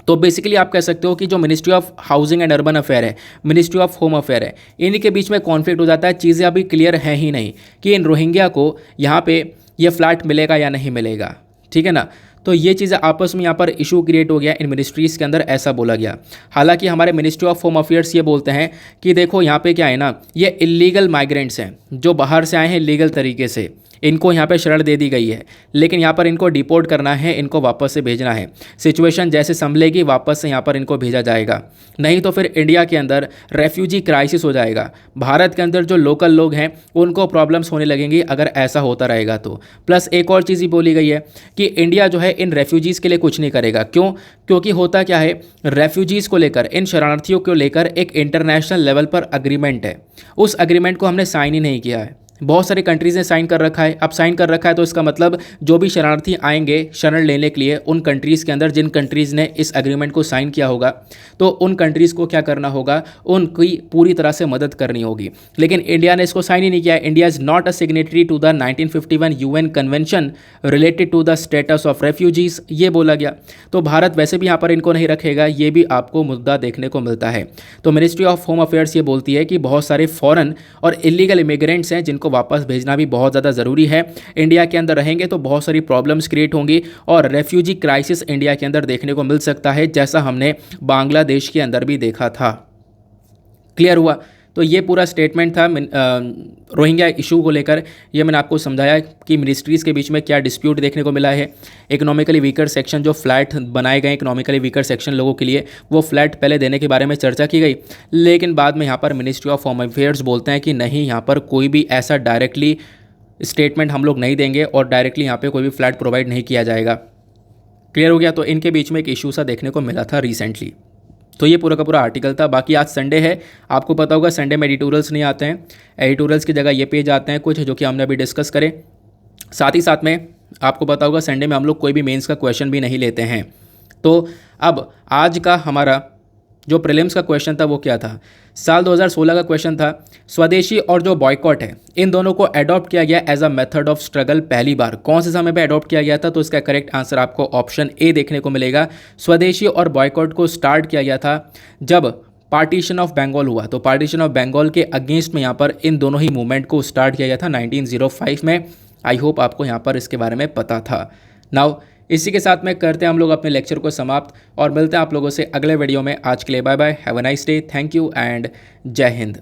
तो बेसिकली आप कह सकते हो कि जो ministry of housing and urban affair है, मिनिस्ट्री ऑफ होम अफेयर है, इन्हीं के बीच में कॉन्फ्लिक्ट हो जाता है। चीज़ें अभी क्लियर हैं ही नहीं कि इन रोहिंग्या को यहाँ पे ये फ्लैट मिलेगा या नहीं मिलेगा, ठीक है ना। तो ये चीज़ें आपस में यहाँ पर इशू क्रिएट हो गया इन मिनिस्ट्रीज़ के अंदर, ऐसा बोला गया। हालांकि हमारे मिनिस्ट्री ऑफ होम अफेयर्स ये बोलते हैं कि देखो यहाँ पे क्या है ना, ये इलीगल माइग्रेंट्स हैं जो बाहर से आए हैं लीगल तरीके से, इनको यहाँ पे शरण दे दी गई है, लेकिन यहाँ पर इनको डिपोर्ट करना है, इनको वापस से भेजना है। सिचुएशन जैसे संभलेगी वापस से यहाँ पर इनको भेजा जाएगा, नहीं तो फिर इंडिया के अंदर रेफ्यूजी क्राइसिस हो जाएगा। भारत के अंदर जो लोकल लोग हैं उनको प्रॉब्लम्स होने लगेंगी अगर ऐसा होता रहेगा तो। प्लस एक और चीज़ ही बोली गई है कि इंडिया जो है इन रेफ्यूजीज़ के लिए कुछ नहीं करेगा। क्यों? क्योंकि होता क्या है, रेफ्यूजीज़ को लेकर, इन शरणार्थियों को लेकर एक इंटरनेशनल लेवल पर अग्रीमेंट है, उस अग्रीमेंट को हमने साइन ही नहीं किया है। बहुत सारी कंट्रीज़ ने साइन कर रखा है। अब साइन कर रखा है तो इसका मतलब जो भी शरणार्थी आएंगे शरण लेने के लिए, उन कंट्रीज़ के अंदर जिन कंट्रीज़ ने इस एग्रीमेंट को साइन किया होगा, तो उन कंट्रीज़ को क्या करना होगा, उनकी पूरी तरह से मदद करनी होगी। लेकिन इंडिया ने इसको साइन ही नहीं किया। India is not a signatory to the 1951 UN convention related to the status of refugees, ये बोला गया। तो भारत वैसे भी यहाँ पर इनको नहीं रखेगा, ये भी आपको मुद्दा देखने को मिलता है। तो मिनिस्ट्री ऑफ होम अफेयर्स ये बोलती है कि बहुत सारे फॉरेन और इलीगल इमिग्रेंट्स हैं जिनको वापस भेजना भी बहुत ज़्यादा ज़रूरी है। इंडिया के अंदर रहेंगे तो बहुत सारी प्रॉब्लम्स क्रिएट होंगी और रेफ्यूजी क्राइसिस इंडिया के अंदर देखने को मिल सकता है, जैसा हमने बांग्लादेश के अंदर भी देखा था। क्लियर हुआ? तो ये पूरा स्टेटमेंट था रोहिंग्या इशू को लेकर। ये मैंने आपको समझाया कि मिनिस्ट्रीज़ के बीच में क्या डिस्प्यूट देखने को मिला है। इकोनॉमिकली वीकर सेक्शन, जो फ्लैट बनाए गए इकोनॉमिकली वीकर सेक्शन लोगों के लिए, वो फ्लैट पहले देने के बारे में चर्चा की गई, लेकिन बाद में यहाँ पर मिनिस्ट्री ऑफ होम अफेयर्स बोलते हैं कि नहीं, यहाँ पर कोई भी ऐसा डायरेक्टली स्टेटमेंट हम लोग नहीं देंगे और डायरेक्टली यहाँ पर कोई भी फ्लैट प्रोवाइड नहीं किया जाएगा। क्लियर हो गया? तो इनके बीच में एक इशू सा देखने को मिला था रिसेंटली। तो ये पूरा का पूरा आर्टिकल था। बाकी आज संडे है, आपको पता होगा संडे में एडिटोरियल्स नहीं आते हैं। एडिटोरियल्स की जगह ये पेज आते हैं कुछ, जो कि हमने अभी डिस्कस करें। साथ ही साथ में आपको पता होगा संडे में हम लोग कोई भी मेंस का क्वेश्चन भी नहीं लेते हैं। तो अब आज का हमारा जो प्रीलिम्स का क्वेश्चन था वो क्या था? साल 2016 का क्वेश्चन था, स्वदेशी और जो बॉयकॉट है इन दोनों को अडॉप्ट किया गया as a method of struggle पहली बार कौन से समय पे अडॉप्ट किया गया था? तो इसका करेक्ट आंसर आपको ऑप्शन ए देखने को मिलेगा। स्वदेशी और बॉयकॉट को स्टार्ट किया गया था जब पार्टीशन ऑफ बंगाल हुआ। तो पार्टीशन ऑफ बंगाल के अगेंस्ट में यहाँ पर इन दोनों ही मूवमेंट को स्टार्ट किया गया था 1905 में। आई होप आपको यहाँ पर इसके बारे में पता था। नाउ इसी के साथ में करते हैं हम लोग अपने लेक्चर को समाप्त और मिलते हैं आप लोगों से अगले वीडियो में। आज के लिए bye bye, have a nice day, thank you and जय हिंद।